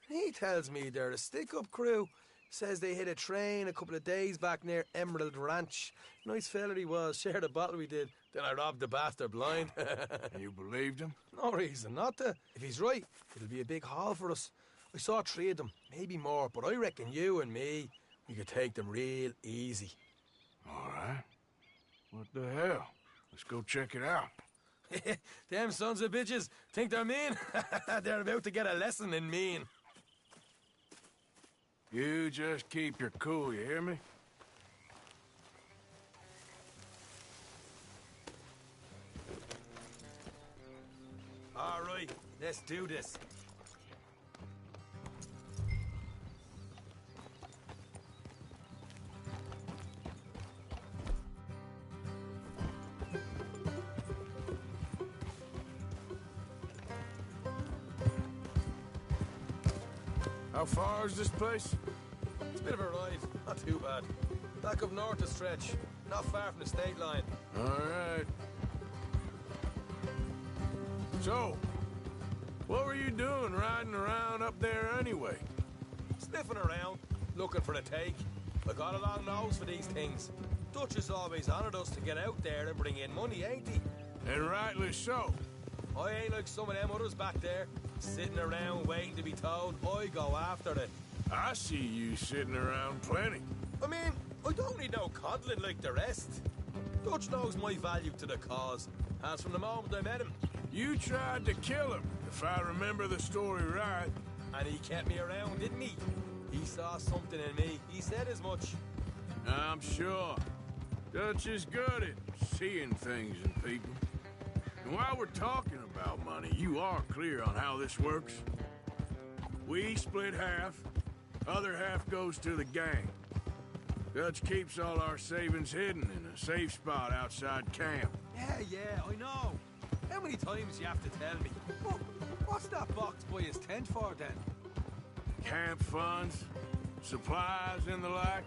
And he tells me they're a stick-up crew. Says they hit a train a couple of days back near Emerald Ranch. Nice fella he was, shared a bottle we did. Then I robbed the bastard blind. You believed him? No reason not to. If he's right, it'll be a big haul for us. I saw 3 of them, maybe more, but I reckon you and me, we could take them real easy. All right. What the hell? Let's go check it out. Them sons of bitches think they're mean. They're about to get a lesson in mean. You just keep your cool, you hear me? All right, let's do this. How far is this place? It's a bit of a ride, not too bad. Back up north a stretch, not far from the state line. All right. So, what were you doing riding around up there anyway? Sniffing around, looking for a take. I got a long nose for these things. Dutch has always honoured us to get out there and bring in money, ain't he? And rightly so. I ain't like some of them others back there, sitting around waiting to be told. I go after it. I see you sitting around plenty. I mean, I don't need no coddling like the rest. Dutch knows my value to the cause, as from the moment I met him. You tried to kill him, if I remember the story right. And he kept me around, didn't he? He saw something in me. He said as much. I'm sure. Dutch is good at seeing things in people. And while we're talking about money, you are clear on how this works? We split half, other half goes to the gang. Dutch keeps all our savings hidden in a safe spot outside camp. Yeah, I know. How many times you have to tell me? Well, what's that box by his tent for, then? Camp funds, supplies, and the like.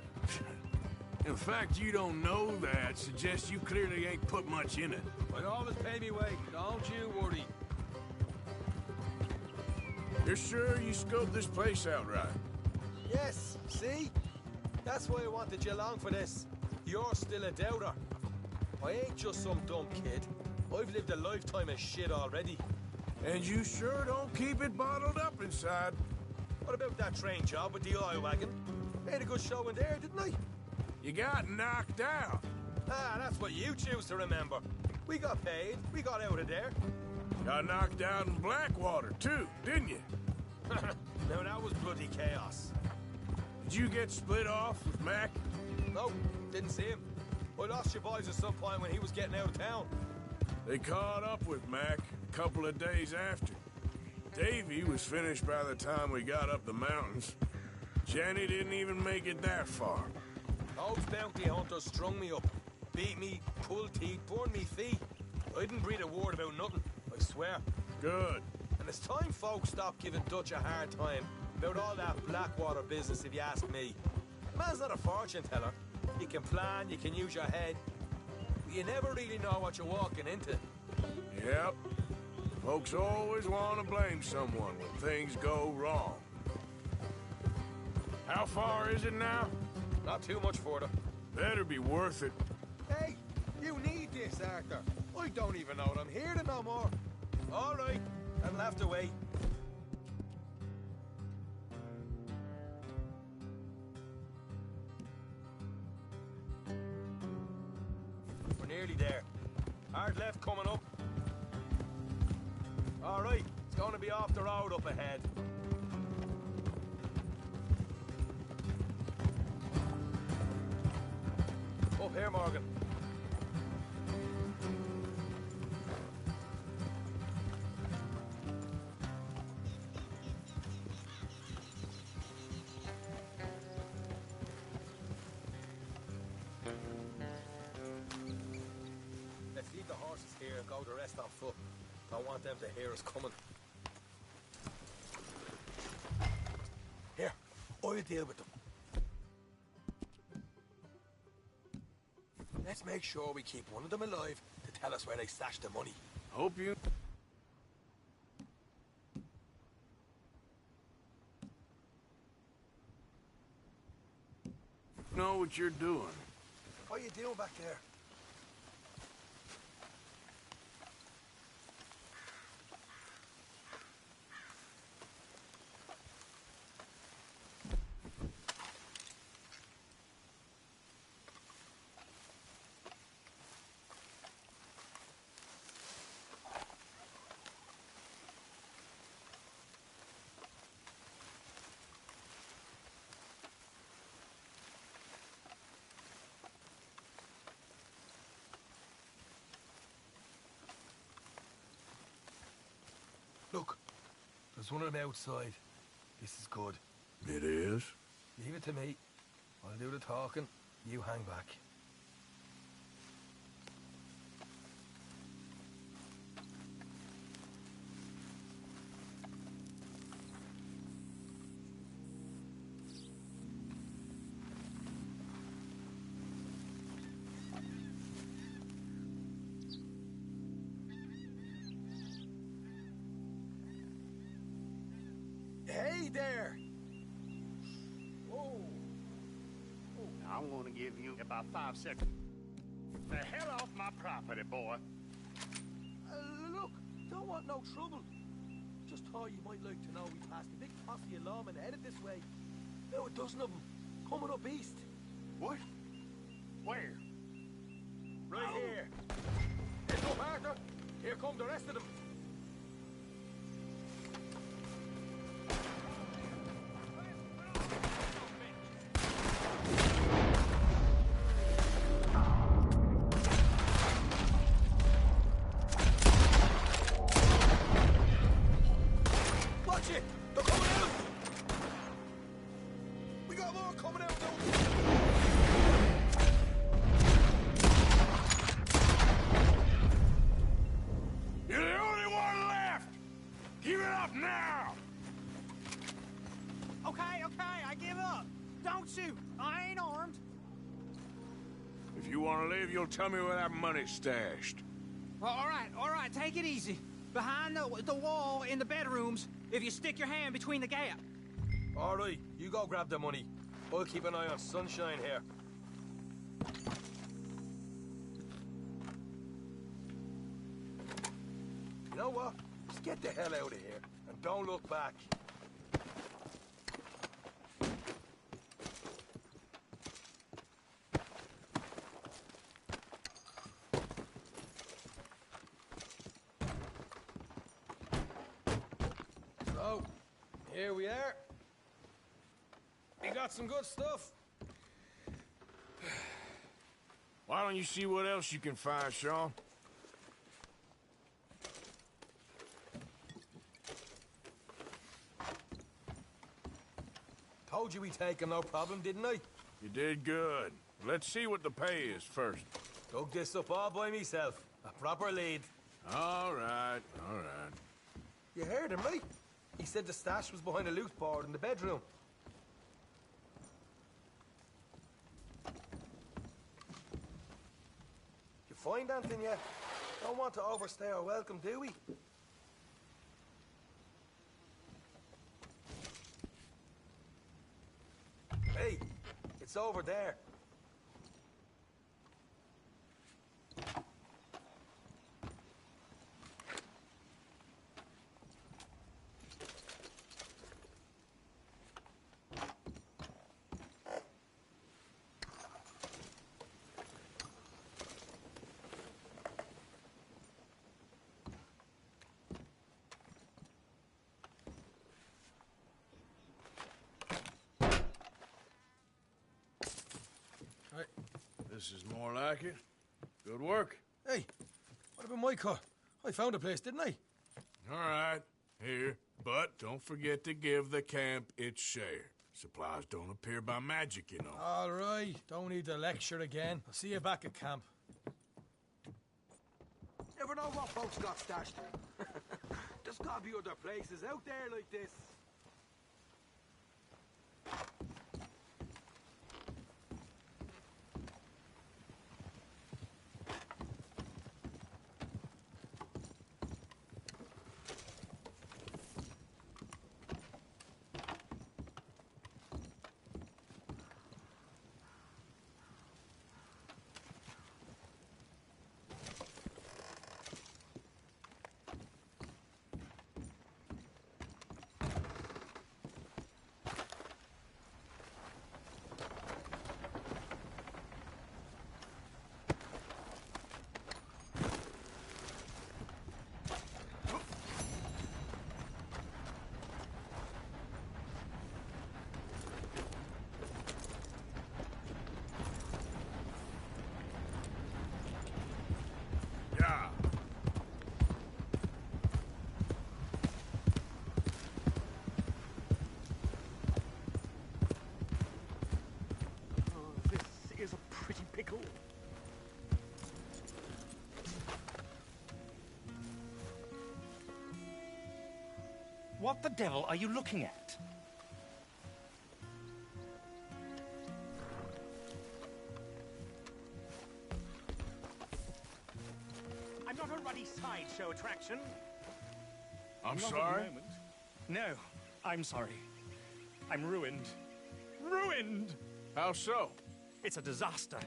In fact, you don't know that suggests you clearly ain't put much in it. I always pay me weight, don't you worry. You're sure you scoped this place out right? Yes, see? That's why I wanted you along for this. You're still a doubter. I ain't just some dumb kid. I've lived a lifetime of shit already. And you sure don't keep it bottled up inside. What about that train job with the oil wagon? Made a good show in there, didn't I? You got knocked out. Ah, that's what you choose to remember. We got paid. We got out of there. Got knocked out in Blackwater, too, didn't you? Now, that was bloody chaos. Did you get split off with Mac? No, didn't see him. I lost your boys at some point when he was getting out of town. They caught up with Mac a couple of days after. Davy was finished by the time we got up the mountains. Jenny didn't even make it that far. Those bounty hunters strung me up. Beat me, pulled teeth, burned me feet. I didn't breathe a word about nothing, I swear. Good. And it's time folks stopped giving Dutch a hard time about all that Blackwater business, if you ask me. The man's not a fortune teller. You can plan, you can use your head. But you never really know what you're walking into. Yep. Folks always want to blame someone when things go wrong. How far is it now? Not too much further. Better be worth it. Hey, you need this, Arthur. I don't even know that I'm here to no more. All right, that'll have to wait. We're nearly there. Hard left coming up. All right, it's going to be off the road up ahead. Up here, Morgan. Let's leave the horses here and go the rest on foot. Don't want them to hear us coming. Here, I'll deal with them. Let's make sure we keep one of them alive to tell us where they stashed the money. Hope you... know what you're doing. What are you doing back there? Look, there's one of them outside. This is good. It is? Leave it to me. I'll do the talking. You hang back. Hey there! Whoa! I'm gonna give you about 5 seconds. The hell off my property, boy. Look, don't want no trouble. Just thought you might like to know we passed a big posse of lawmen headed this way. About a dozen of them, coming up east. What? Where? Right here. Heads up, Arthur. Here come the rest of them. Watch it! They're coming out! We got more coming out, though! you want to live, you'll tell me where that money's stashed. All right, take it easy. Behind the wall in the bedrooms, if you stick your hand between the gap. All right, you go grab the money. I'll keep an eye on Sunshine here. You know what? Just get the hell out of here, and don't look back. So, here we are. We got some good stuff. Why don't you see what else you can find, Sean? Told you we'd take him, no problem, didn't I? You did good. Let's see what the pay is first. Dug this up all by myself. A proper lead. All right, all right. You heard him, right? He said the stash was behind a loot board in the bedroom. You find anything yet? Don't want to overstay our welcome, do we? Hey, it's over there. This is more like it. Good work. Hey, what about my car? I found a place, didn't I? All right, here. But don't forget to give the camp its share. Supplies don't appear by magic, you know. All right, don't need to lecture again. I'll see you back at camp. Never know what folks got stashed. There's gotta be other places out there like this. What the devil are you looking at? I'm not a ruddy sideshow attraction. I'm Not at the sorry? moment. No, I'm sorry. I'm ruined. Ruined! How so? It's a disaster.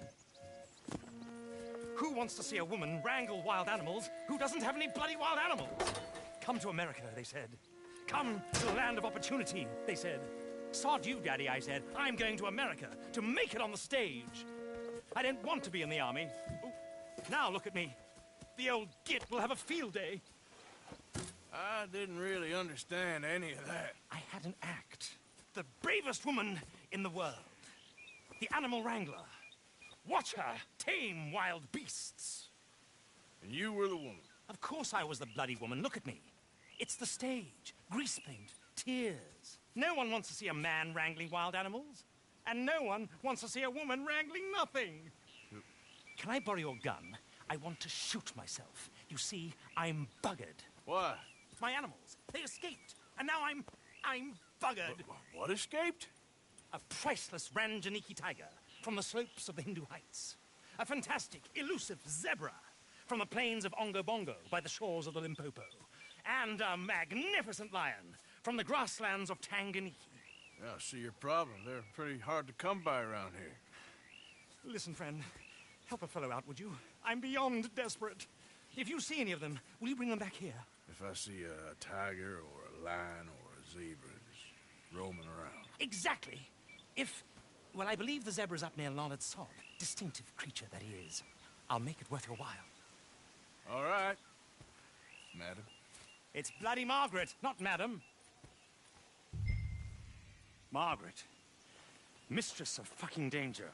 Who wants to see a woman wrangle wild animals who doesn't have any bloody wild animals? Come to America, they said. Come to the land of opportunity, they said. Sod you, Daddy, I said. I'm going to America to make it on the stage. I didn't want to be in the army. Ooh, now look at me. The old git will have a field day. I didn't really understand any of that. I had an act. The bravest woman in the world. The animal wrangler. Watch her tame wild beasts. And you were the woman? Of course I was the bloody woman. Look at me. It's the stage. Grease paint. Tears. No one wants to see a man wrangling wild animals. And no one wants to see a woman wrangling nothing. Can I borrow your gun? I want to shoot myself. You see, I'm buggered. Why? My animals. They escaped. And now I'm buggered. What escaped? A priceless Ranjaniki tiger from the slopes of the Hindu Heights. A fantastic, elusive zebra from the plains of Ongo Bongo by the shores of the Limpopo. And a magnificent lion from the grasslands of Tanganyika. Yeah, I see your problem. They're pretty hard to come by around here. Listen, friend. Help a fellow out, would you? I'm beyond desperate. If you see any of them, will you bring them back here? If I see a tiger or a lion or a zebra just roaming around. Exactly. Well, I believe the zebra's up near Leonard's Sod. Distinctive creature that he is. I'll make it worth your while. All right, madam. It's bloody Margaret, not madam. Margaret. Mistress of fucking danger.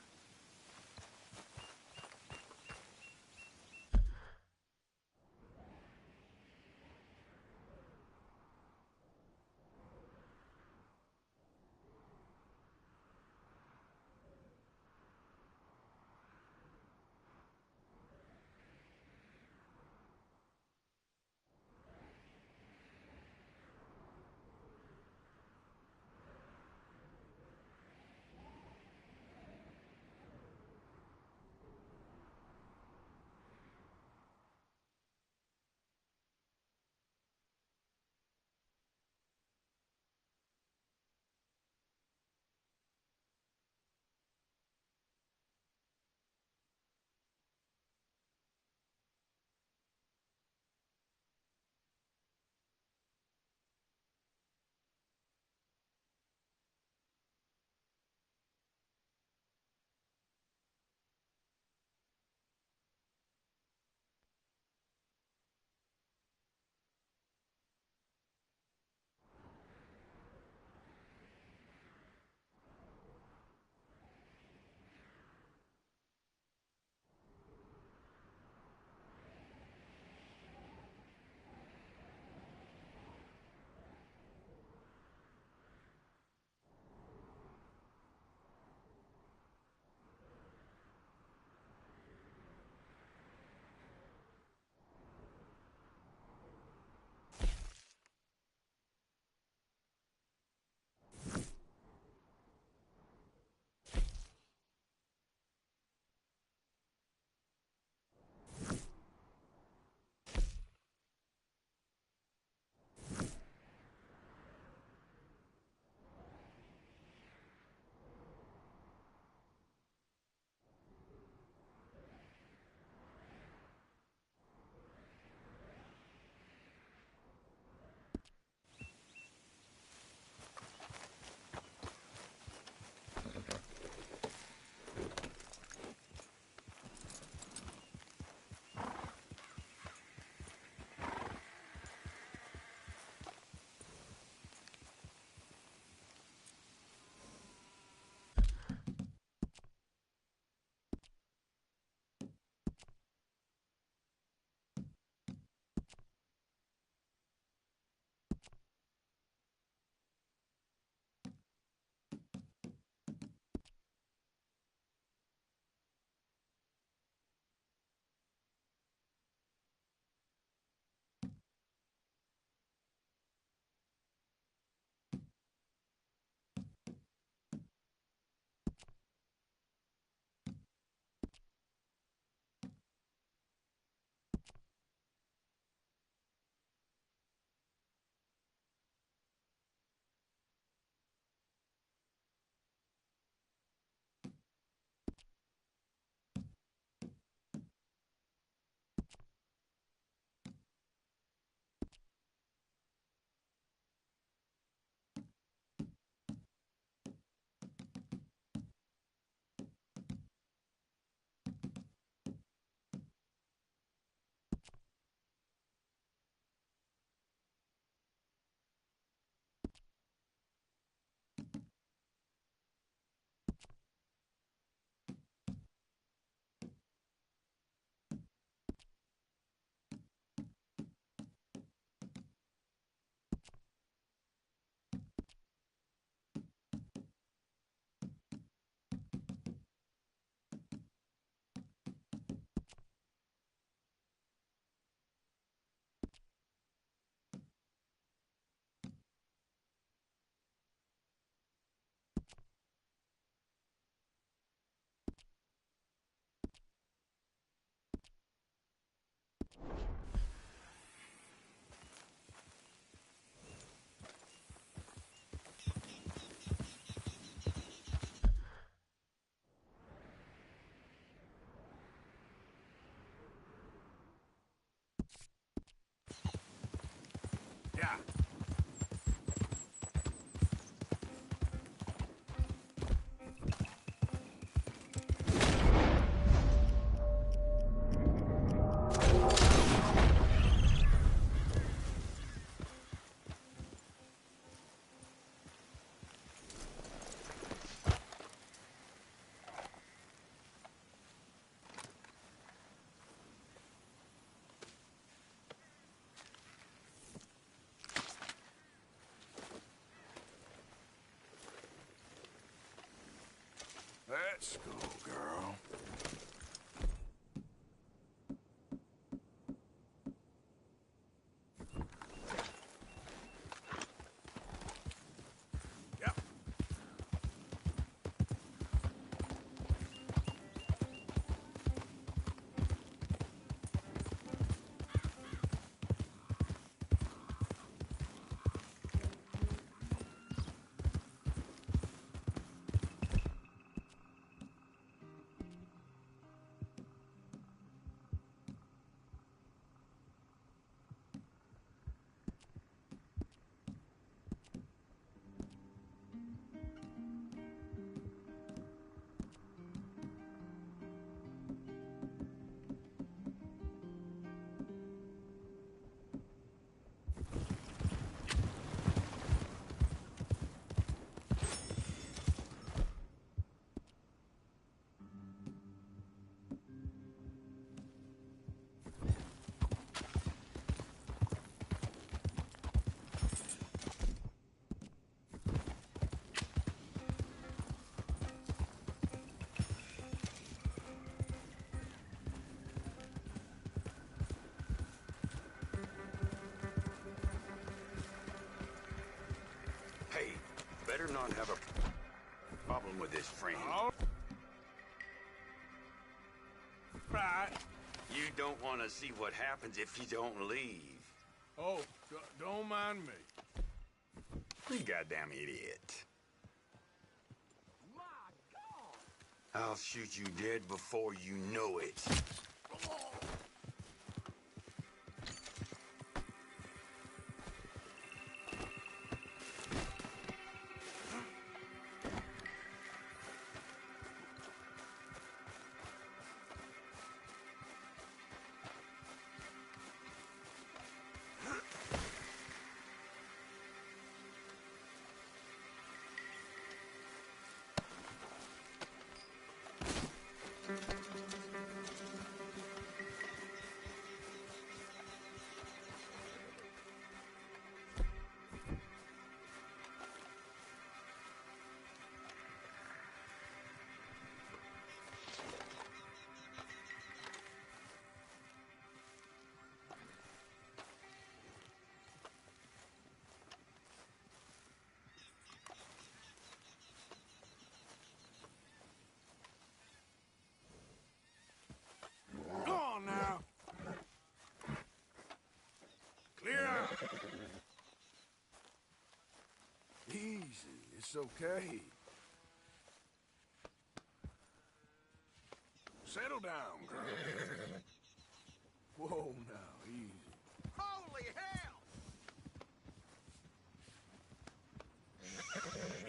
Yeah. Let's go, girl. Yep. Hey, better not have a problem with this friend. Right. You don't want to see what happens if you don't leave. Oh, don't mind me. You goddamn idiot. I'll shoot you dead before you know it. Go on now. Clear out. Easy. It's okay. Settle down, girl. Whoa, now, easy. Holy hell!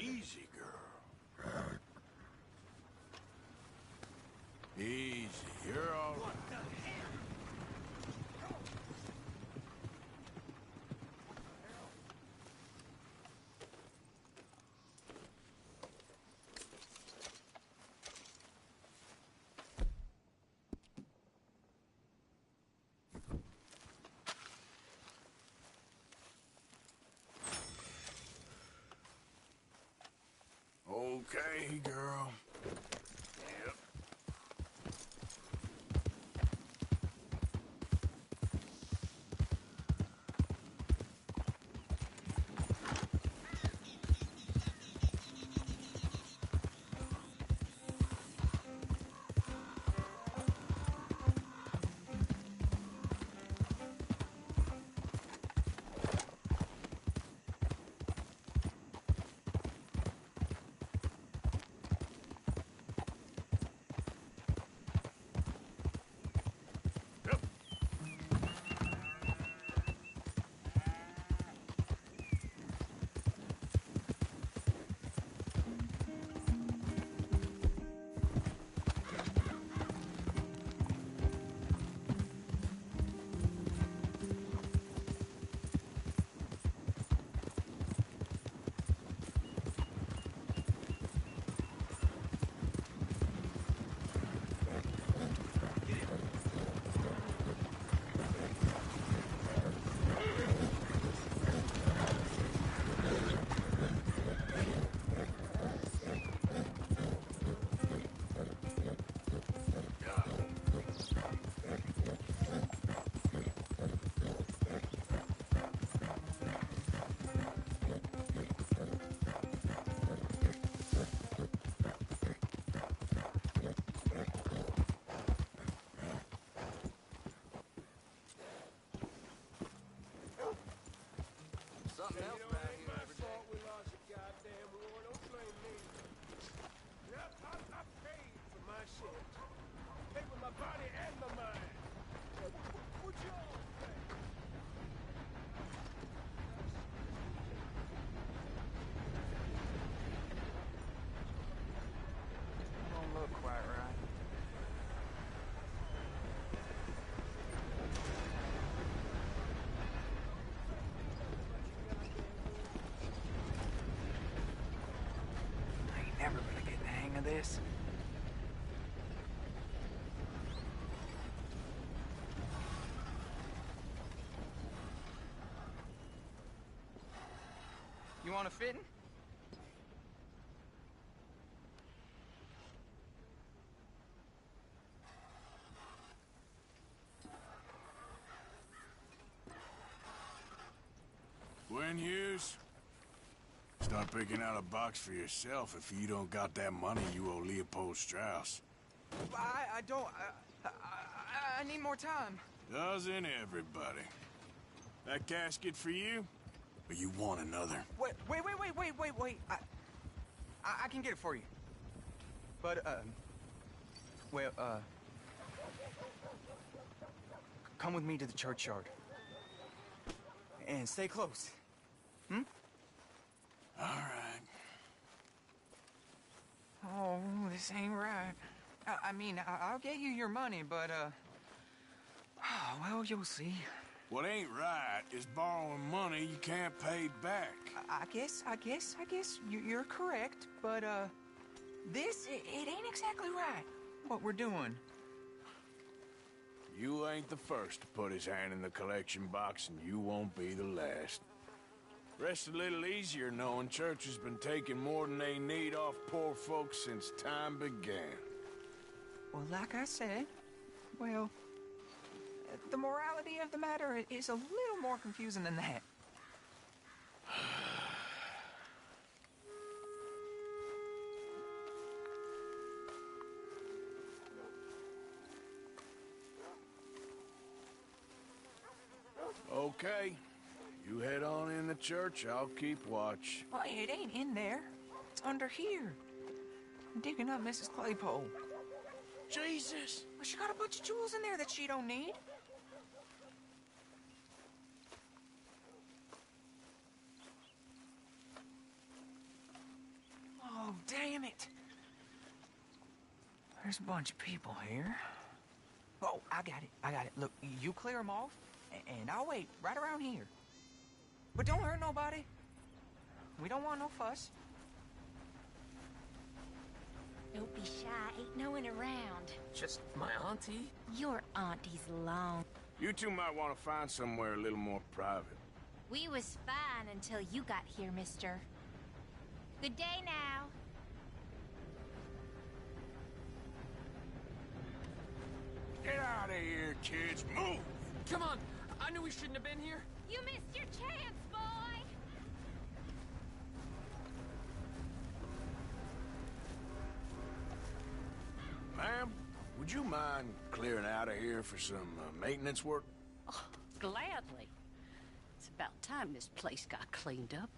Easy, girl. Easy. You're all right. What the hell? Okay, girl. Yep. else You know, around it ain't here my every day. fault we lost a goddamn war. Don't blame me. Yep, I paid for my shit. Paid with my body and my mind. So what y'all think? Don't look quite right. I ain't never gonna get the hang of this. You want a fitting? When Hughes, start picking out a box for yourself if you don't got that money you owe Leopold Strauss. I don't. I need more time. Doesn't everybody? That casket for you? Or you want another? Wait. I can get it for you. But, come with me to the churchyard. And stay close. Hmm? All right. Oh, this ain't right. I mean, I'll get you your money, but, well, you'll see. What ain't right is borrowing money you can't pay back. I guess you're correct, but, this, it ain't exactly right, what we're doing. You ain't the first to put his hand in the collection box, and you won't be the last. Rest a little easier knowing church has been taking more than they need off poor folks since time began. Well, like I said, well, the morality of the matter is a little more confusing than that. Okay. You head on in the church, I'll keep watch. Well, it ain't in there. It's under here. I'm digging up Mrs. Claypole. Jesus! Well, she got a bunch of jewels in there that she don't need. Oh, damn it. There's a bunch of people here. Oh, I got it. Look, you clear them off, and I'll wait right around here. But don't hurt nobody. We don't want no fuss. Don't be shy, ain't no one around. Just my auntie? Your auntie's alone. You two might want to find somewhere a little more private. We was fine until you got here, mister. Good day now. Get out of here, kids. Move! Come on! I knew we shouldn't have been here. You missed your chance, boy! Ma'am, would you mind clearing out of here for some maintenance work? Oh, gladly. It's about time this place got cleaned up.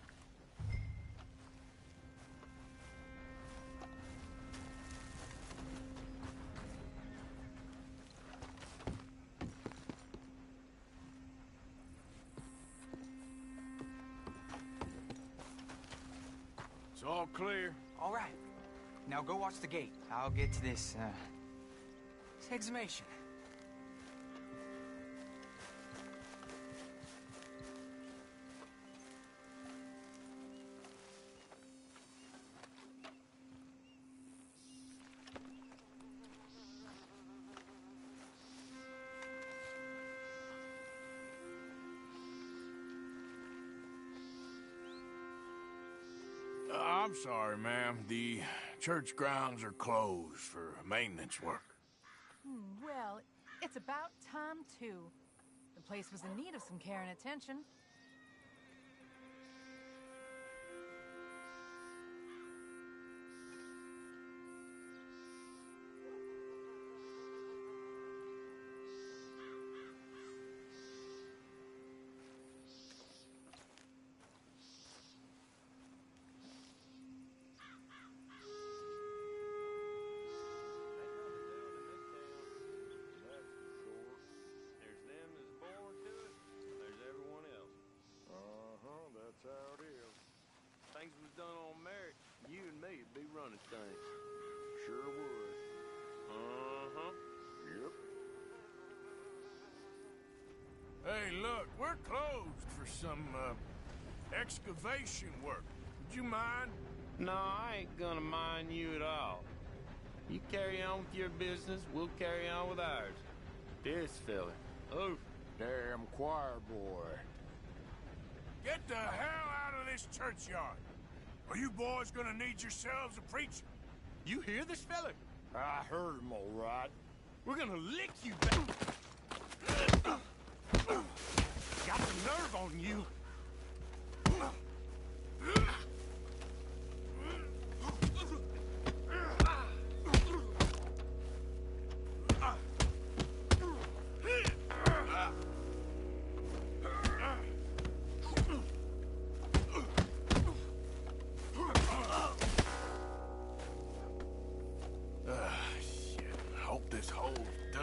It's all clear. All right. Now go watch the gate. I'll get to this exhumation. I'm sorry, ma'am. The church grounds are closed for maintenance work. Well, it's about time, too. The place was in need of some care and attention. running things. Sure would. Uh-huh. Yep. Hey, look, we're closed for some, excavation work. Would you mind? No, I ain't gonna mind you at all. You carry on with your business, we'll carry on with ours. This fella. Oh, Damn choir boy. Get the hell out of this churchyard. Are you boys gonna need yourselves a preacher? you hear this fella? I heard him all right. We're gonna lick you back. Got the nerve on you. Shit. I hope this hole's dug.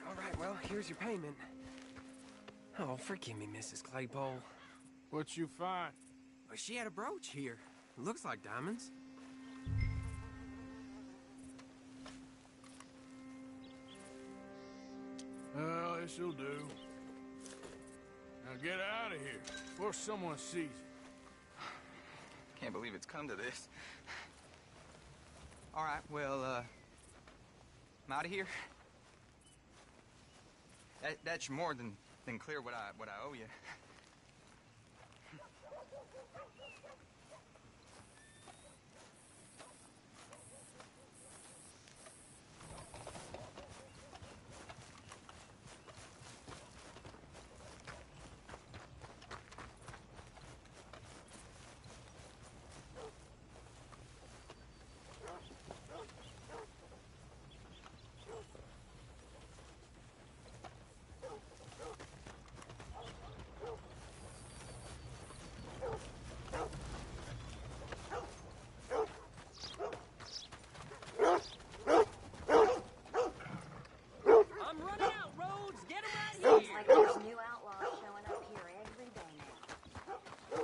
All right, well, here's your payment. Oh, forgive me, Mrs. Claypole. What you find? Well, she had a brooch here. Looks like diamonds. Well, this'll do. Now get out of here before someone sees you. Can't believe it's come to this. All right, well, I'm out of here. That's more than clear what I owe you. I'm running out, Rhodes. Get him right Seems here. like there's new outlaws showing up here every day now.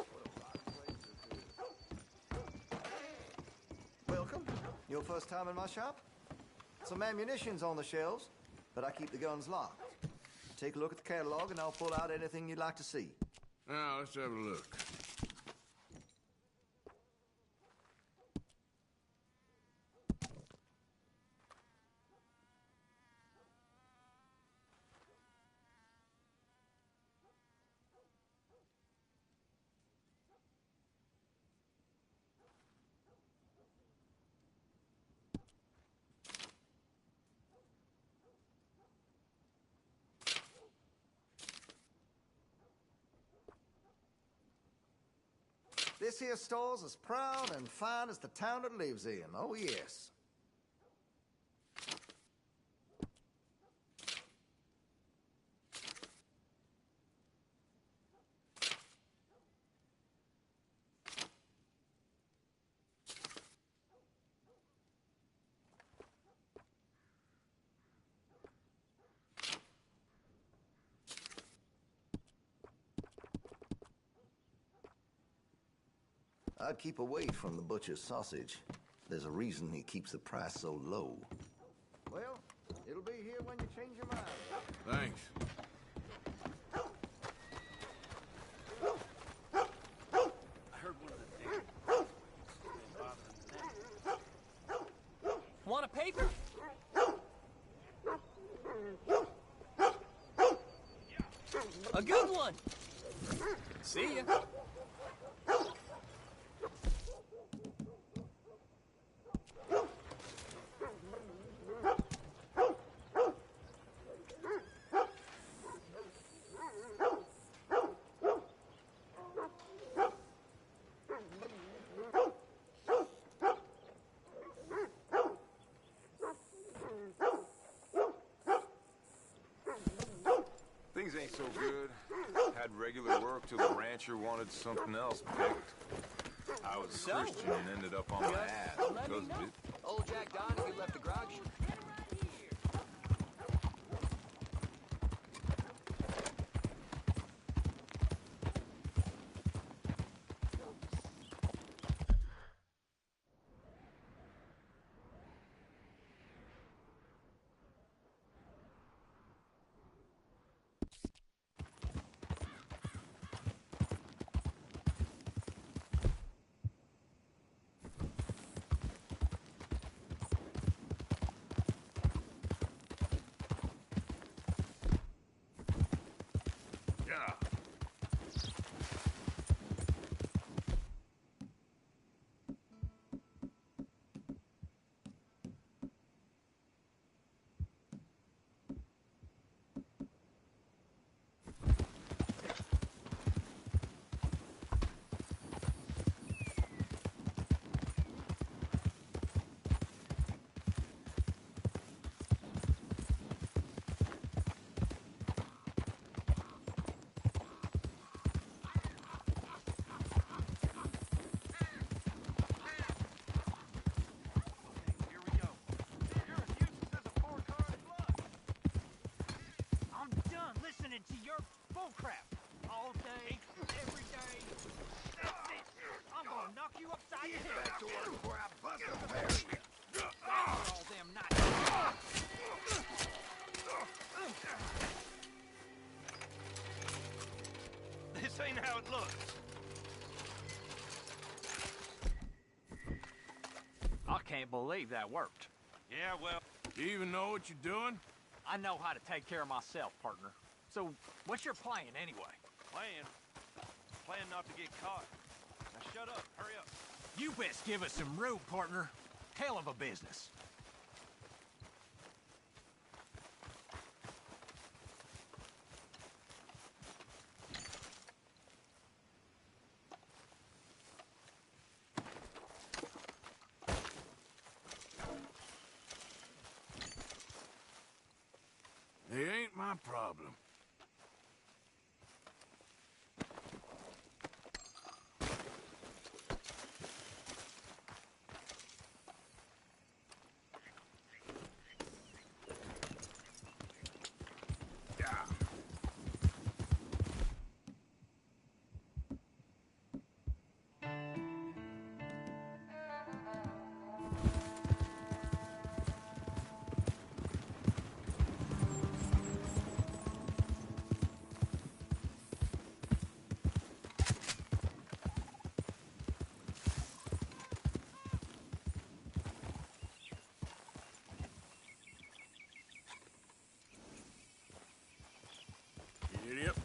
Welcome. Your first time in my shop? Some ammunition's on the shelves, but I keep the guns locked. Take a look at the catalog and I'll pull out anything you'd like to see. Now, let's have a look. This here store's as proud and fine as the town it lives in. Oh, yes. I'd keep away from the butcher's sausage. There's a reason he keeps the price so low. Well, it'll be here when you change your mind. Thanks. I heard one of the things. Want a paper? A good one. See ya. ain't so good. Had regular work till the rancher wanted something else picked. I was a Christian and ended up on my ass because of it. Old Jack Donahue left the grog shop. To your bullcrap all day, every day. That's it. I'm gonna knock you upside your head. Back to work before I bust a barrier. All them nights. This ain't how it looks. I can't believe that worked. Yeah, well, do you even know what you're doing? I know how to take care of myself, partner. So, what's your plan, anyway? Plan not to get caught. Now shut up, hurry up. You best give us some room, partner. Hell of a business. They ain't my problem. Idiot.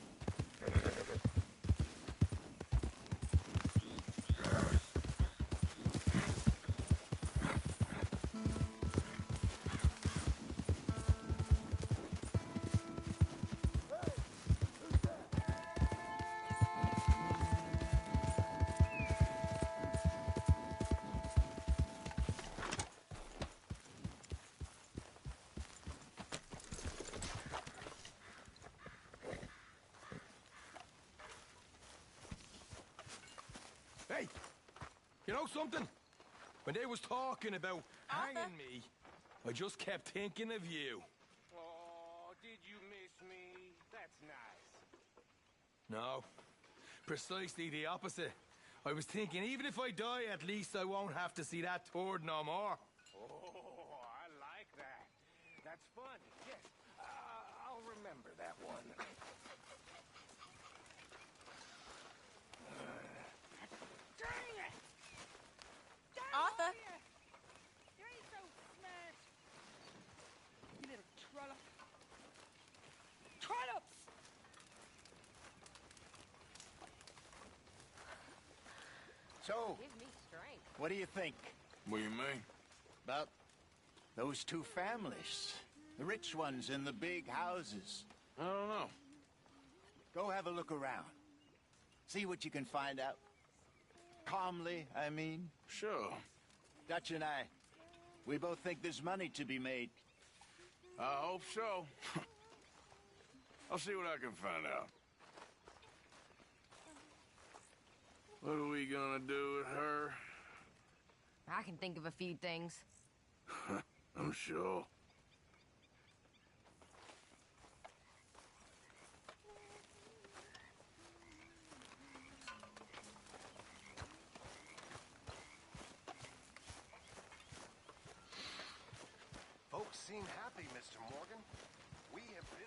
Hey, you know something? When they was talking about hanging me, I just kept thinking of you. Oh, did you miss me? That's nice. No, precisely the opposite. I was thinking, even if I die, at least I won't have to see that turd no more. Oh, I like that. That's fun. Yes, I'll remember that one. Dang it! Arthur! You ain't so smart. You little trollop. Trollops! So, Give me strength. what do you think What do you mean? about those two families? The rich ones in the big houses. I don't know. Go have a look around. See what you can find out. Calmly, I mean. Sure. Dutch and I, we both think there's money to be made. I hope so. I'll see what I can find out. What are we gonna do with her? I can think of a few things. I'm sure. Folks seem happy, Mr. Morgan. We have been...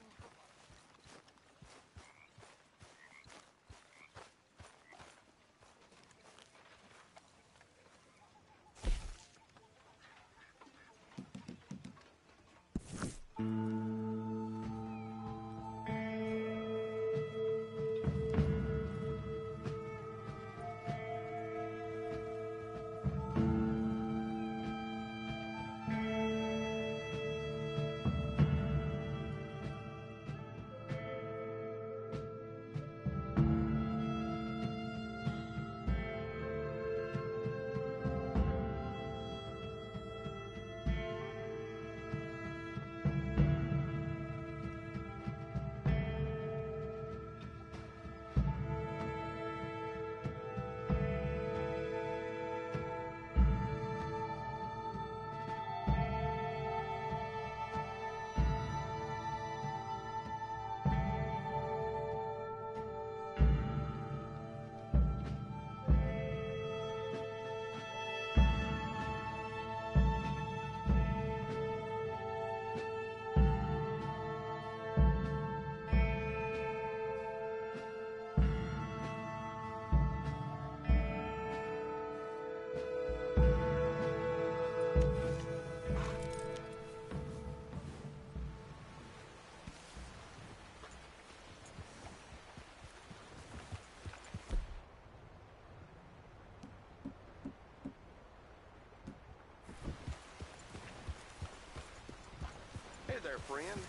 Hey there, friend.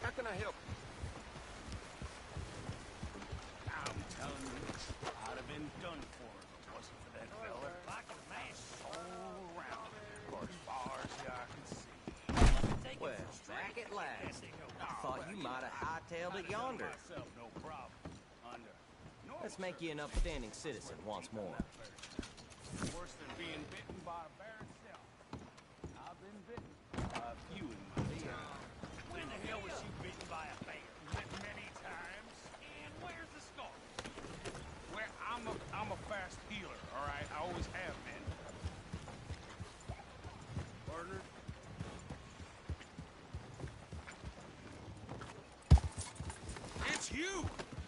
How can I help you? I'm telling you, I'd have been done for if it wasn't for that fella. Like a man all around. For as far as the eye can see. Well, back at last. Thought you might have hightailed it yonder. No problem. Let's make you an upstanding citizen once more. Worse than being bitten by a bear itself. I've been bitten by a few in my day. When the hell was you bitten by a bear? Many times. And where's the scar? Well, I'm a fast healer, all right? I always have been. Partner? It's you!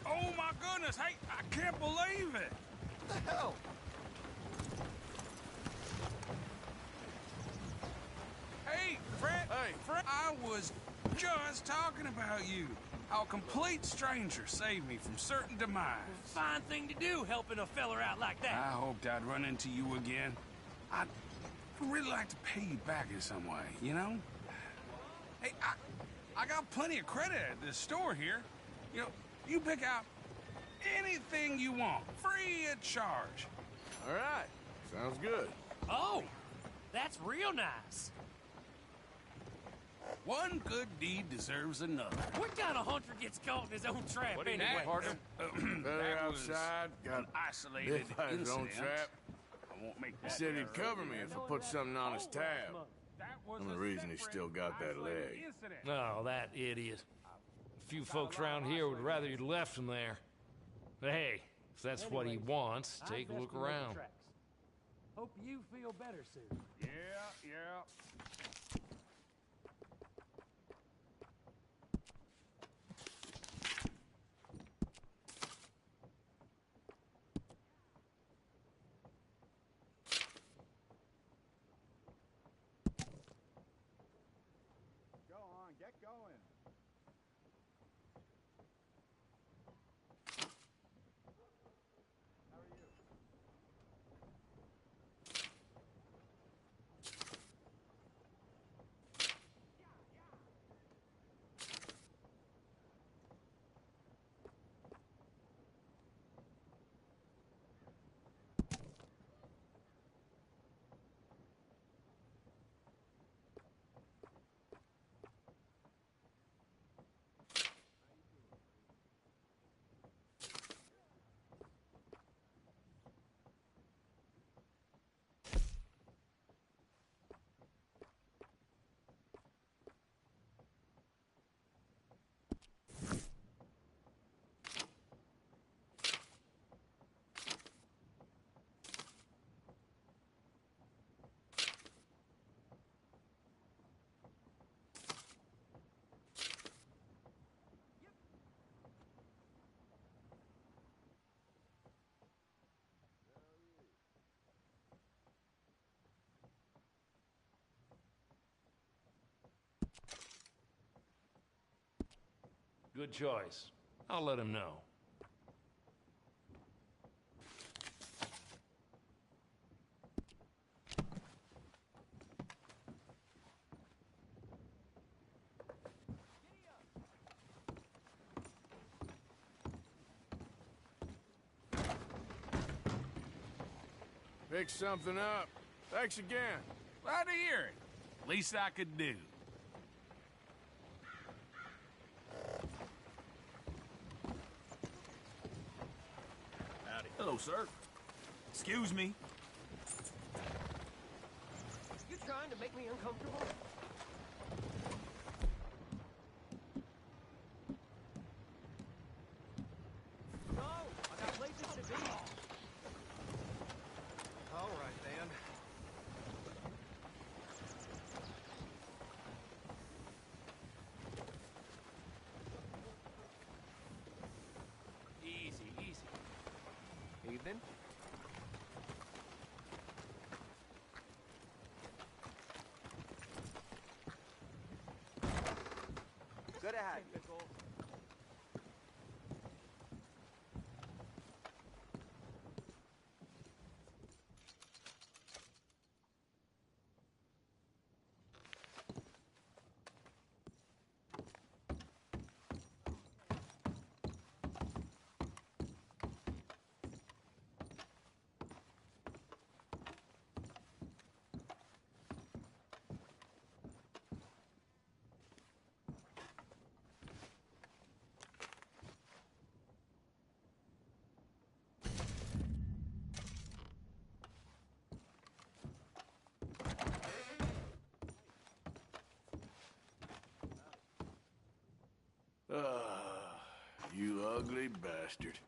Oh my goodness! Hey, I can't believe it! What the hell? Hey, Fred! Hey, Fred! I was just talking about you. How a complete stranger saved me from certain demise. Fine thing to do, helping a feller out like that. I hoped I'd run into you again. I'd really like to pay you back in some way, you know? Hey, I got plenty of credit at this store here. You know, you pick out anything you want, free of charge. All right. Sounds good. Oh, that's real nice. One good deed deserves another. What kind of hunter gets caught in his own trap What do you anyway? mean, partner? Better That was outside, got an isolated bit by his own incident. trap. I won't make He that said he'd there. cover me if I put something on his tab. I'm the reason he still got that leg. Oh, that idiot. A few folks around here would rather you'd left him there. But hey, if that's what he wants, take a look around. Hope you feel better soon. Yeah. Go on, get going. How are you? Good choice. I'll let him know. Pick something up. Thanks again. Glad to hear it. Least I could do. Howdy. Hello, sir. Excuse me. You trying to make me uncomfortable? No, I got places to be. All right, then. Easy, easy. Evening. Good to have you. You ugly bastard.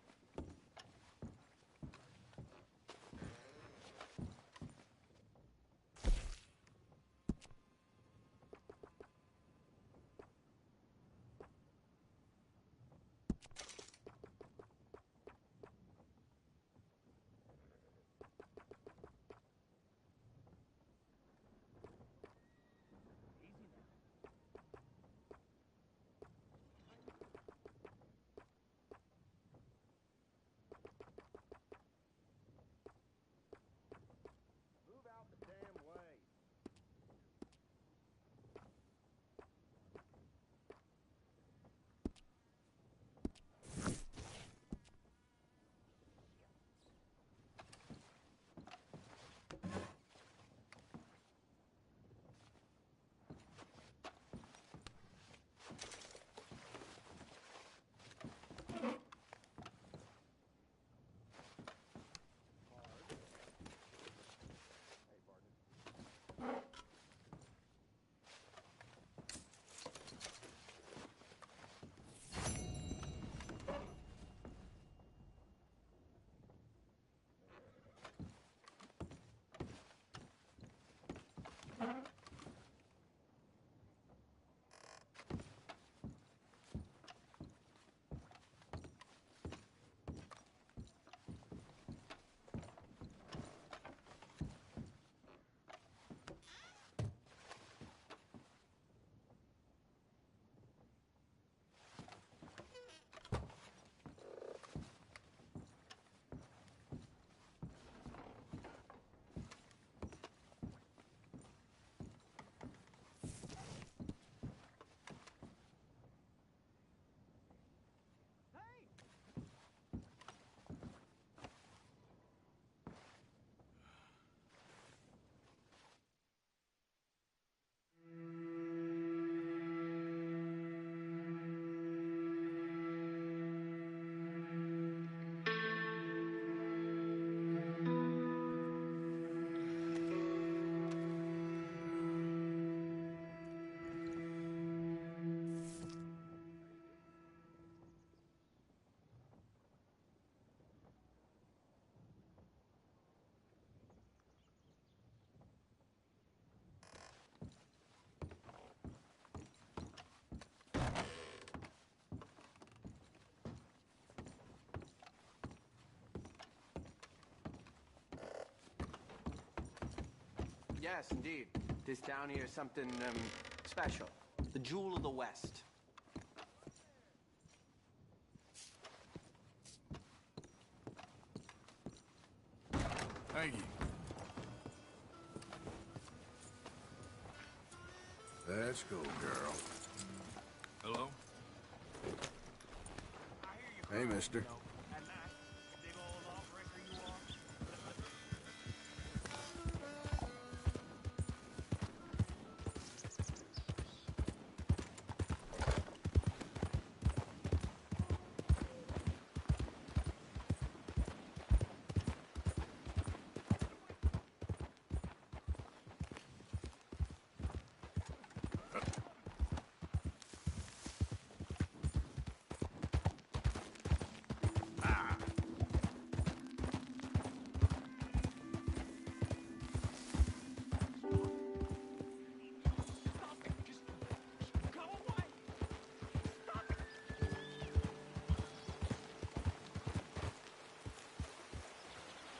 Move out the damn way. Yes, indeed. This down here is something, special. The jewel of the West. Thank you. Let's go, girl. Hello? Hey, mister.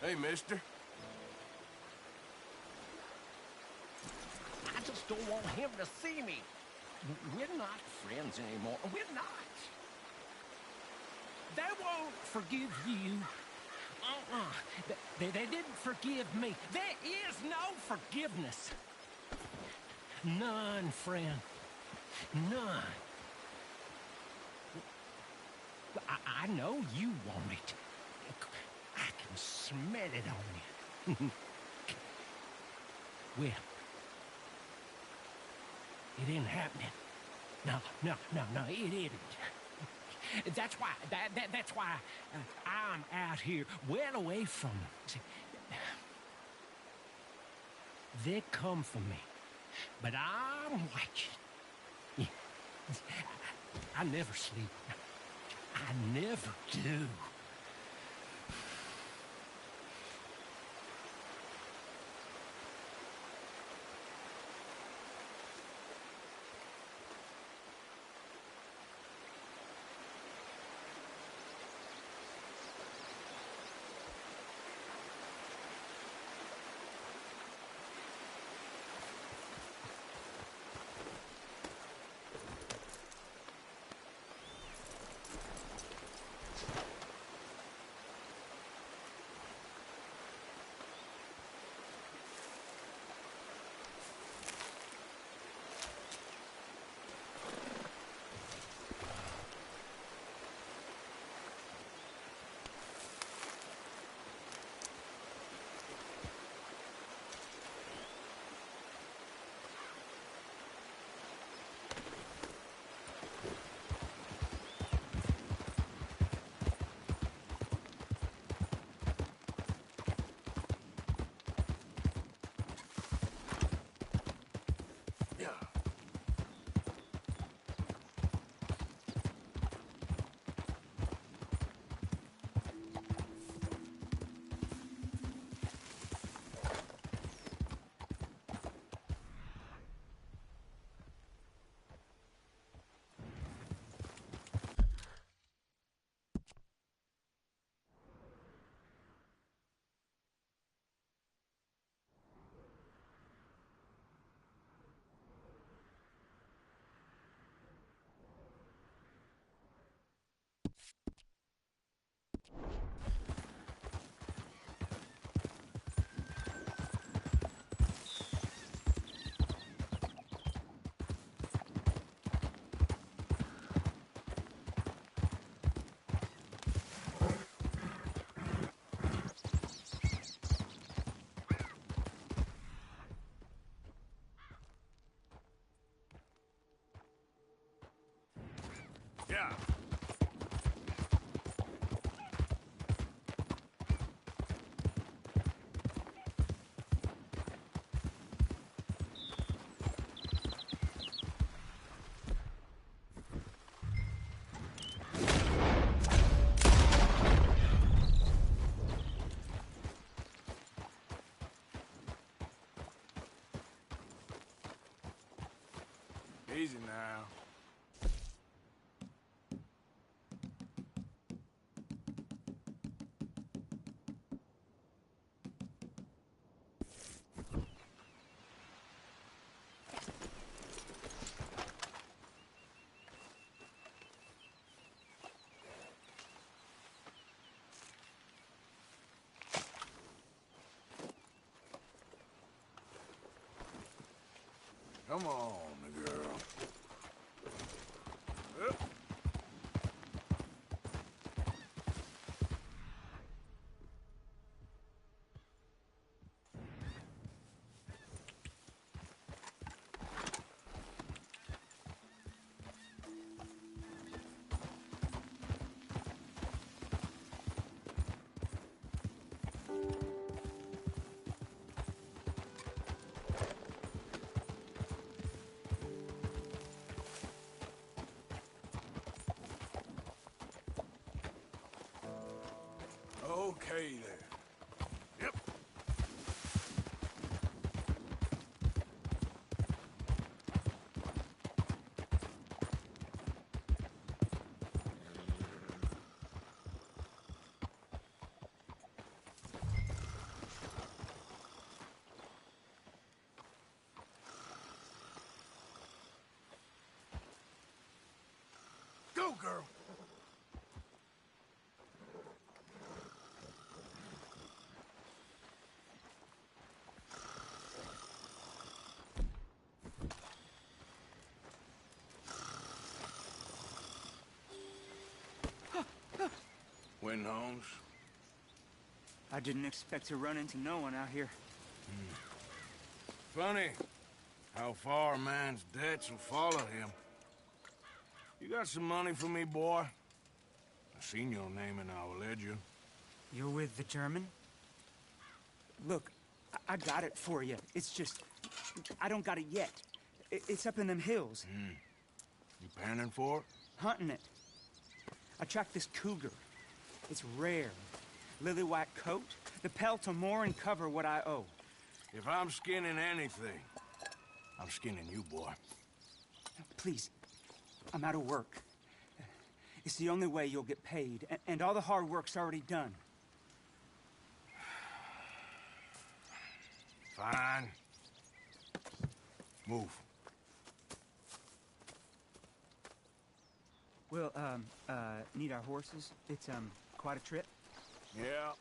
Hey, mister. I just don't want him to see me. We're not friends anymore. We're not. They won't forgive you. They didn't forgive me. There is no forgiveness. None, friend. None. I know you want it. I can smell it on you. Well, it ain't happening. No, it isn't. That's why, that's why I'm out here, well away from them. See, they come for me, but I'm watching. I never sleep. I never do. Yeah. Easy now. Come on, girl. Okay there. Yep. Go, girl. Win, Holmes. I didn't expect to run into no one out here. Funny how far a man's debts will follow him. You got some money for me, boy? I seen your name in our ledger. You're with the German? Look, I got it for you. It's just, I don't got it yet. It's up in them hills. You panning for it? Hunting it. I tracked this cougar. It's rare. Lily white coat, the pelt to more and cover what I owe. If I'm skinning anything, I'm skinning you, boy. Please, I'm out of work. It's the only way you'll get paid, and all the hard work's already done. Fine. Move. We'll, need our horses. It's, quite a trip. Yeah.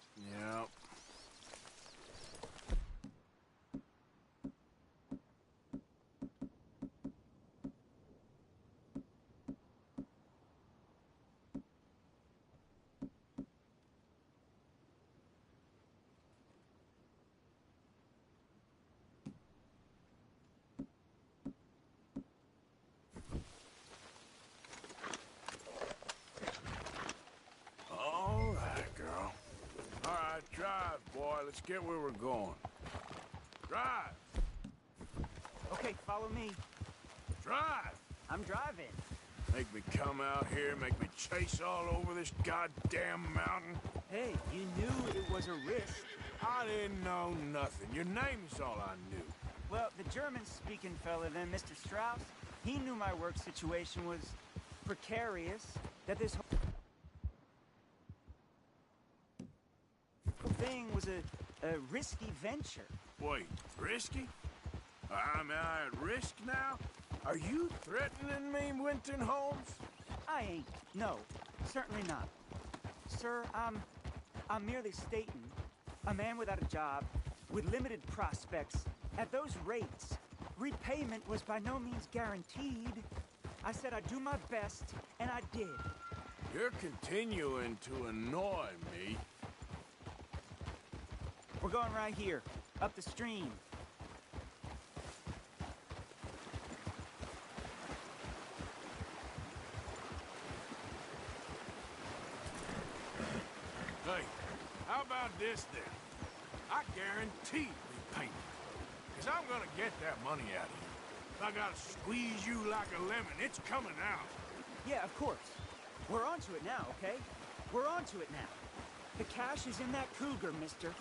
Let's get where we're going. Drive! Okay, follow me. Drive! I'm driving. Make me come out here, make me chase all over this goddamn mountain. Hey, you knew it was a risk. I didn't know nothing. Your name is all I knew. Well, the German-speaking fella then, Mr. Strauss, he knew my work situation was precarious, that this whole thing was a risky venture. Wait, risky? I'm at risk now? Are you threatening me, Winton Holmes? I ain't. No, certainly not. Sir, I'm merely stating, a man without a job, with limited prospects, at those rates, repayment was by no means guaranteed. I said I'd do my best, and I did. You're continuing to annoy me. We're going right here, up the stream. Hey, how about this then? I guarantee repayment. Because I'm gonna get that money out of you. I gotta squeeze you like a lemon. It's coming out. Yeah, of course. We're onto it now, okay? We're onto it now. The cash is in that cougar, mister.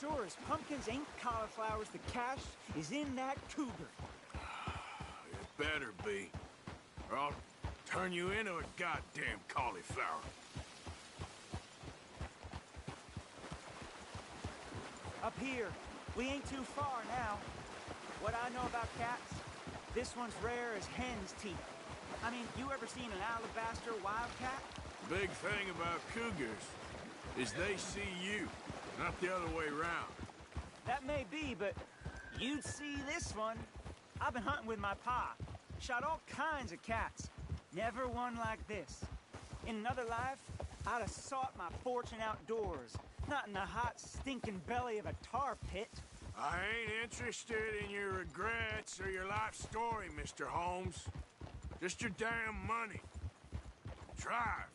Sure as pumpkins ain't cauliflowers, the cash is in that cougar. It better be, or I'll turn you into a goddamn cauliflower. Up here. We ain't too far now. What I know about cats, this one's rare as hen's teeth. I mean, you ever seen an alabaster wildcat? Big thing about cougars is they see you, not the other way around. That may be, but you'd see this one. I've been hunting with my pa. Shot all kinds of cats. Never one like this. In another life, I'd have sought my fortune outdoors, not in the hot, stinking belly of a tar pit. I ain't interested in your regrets or your life story, Mr. Holmes. Just your damn money. Drive.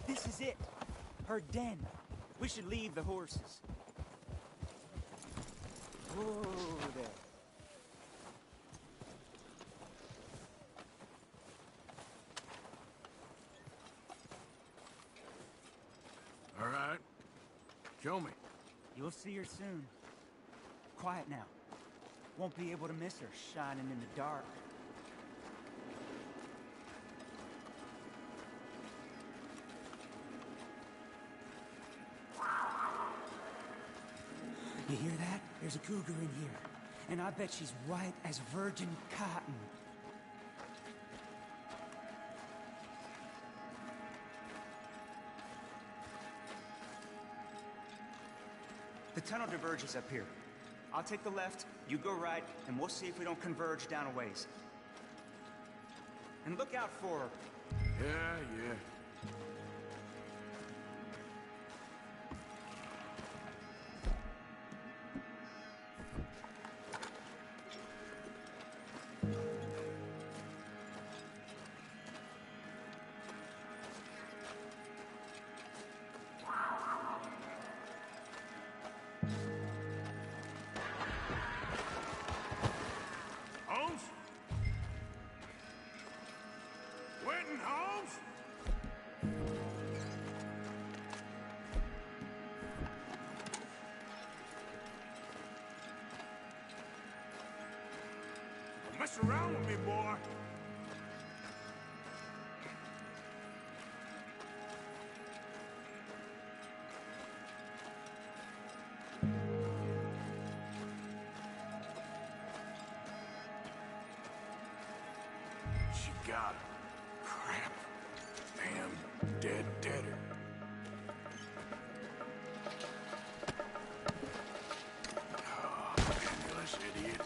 This is it. Her den. We should leave the horses. Whoa there. All right. Show me. You'll see her soon. Quiet now. Won't be able to miss her shining in the dark. You hear that? There's a cougar in here. And I bet she's white as virgin cotton. The tunnel diverges up here. I'll take the left, you go right, and we'll see if we don't converge down a ways. And look out for her. Yeah. Holmes? Winton Holmes? Don't mess around with me, boy. She got him. Crap. Damn deader. Oh, penniless idiot.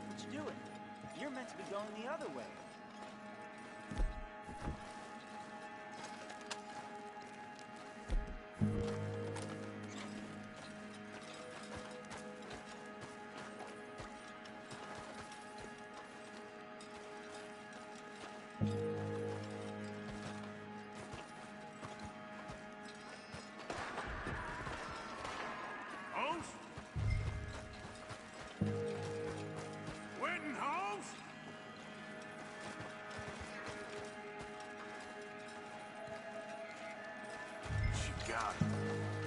What you doing? You're meant to be going the other way. Holmes? Winton Holmes? She got him.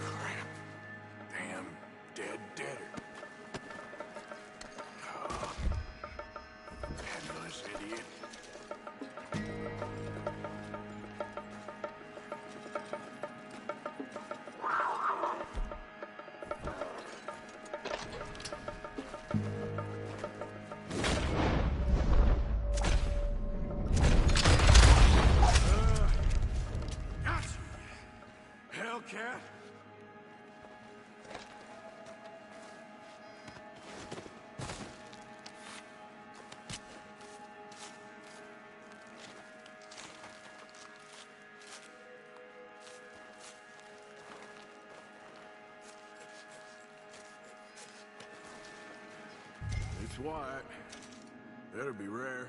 Crap. Damn deader. Oh, penniless idiot. It's white. Better be rare.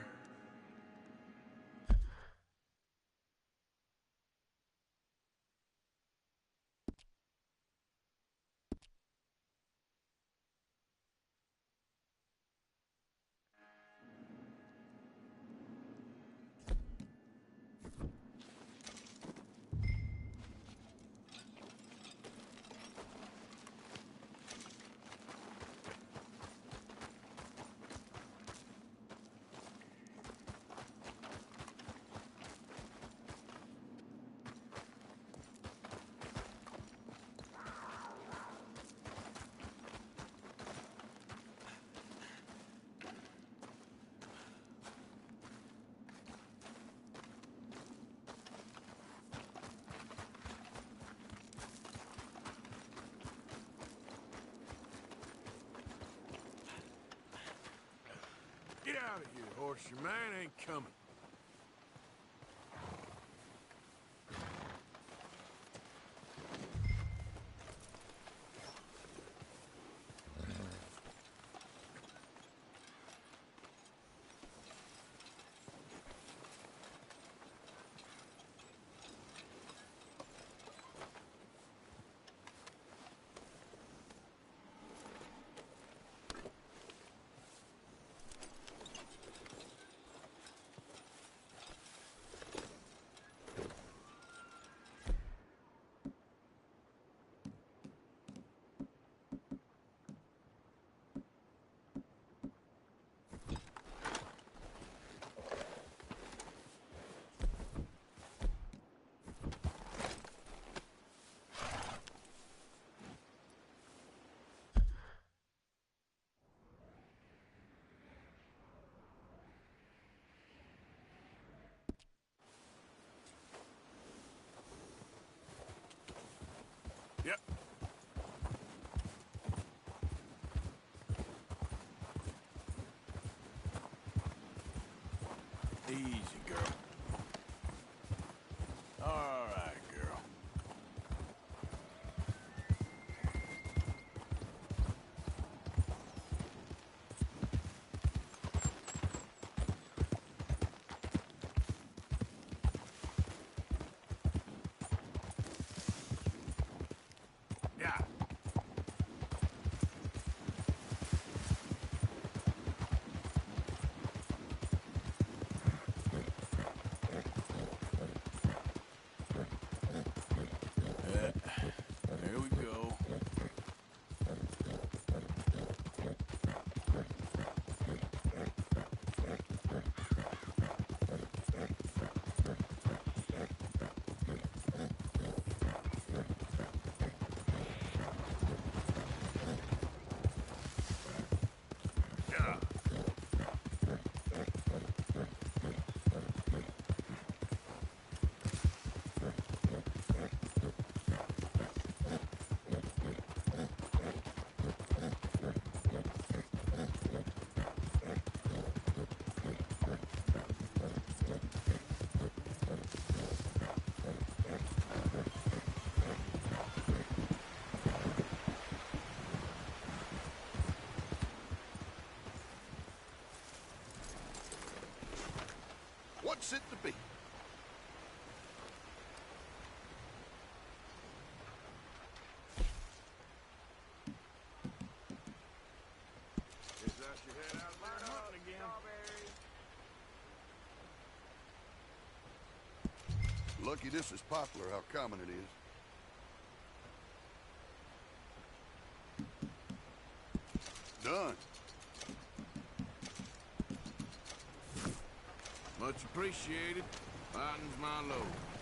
Get out of here, horse. Your man ain't coming. Yep. Easy, girl. All right, girl. Yeah. There we go. Yeah. What's it to be? Is that your head out there hunting again? Lucky this is popular, how common it is. Done. Much appreciated. Lightens my load.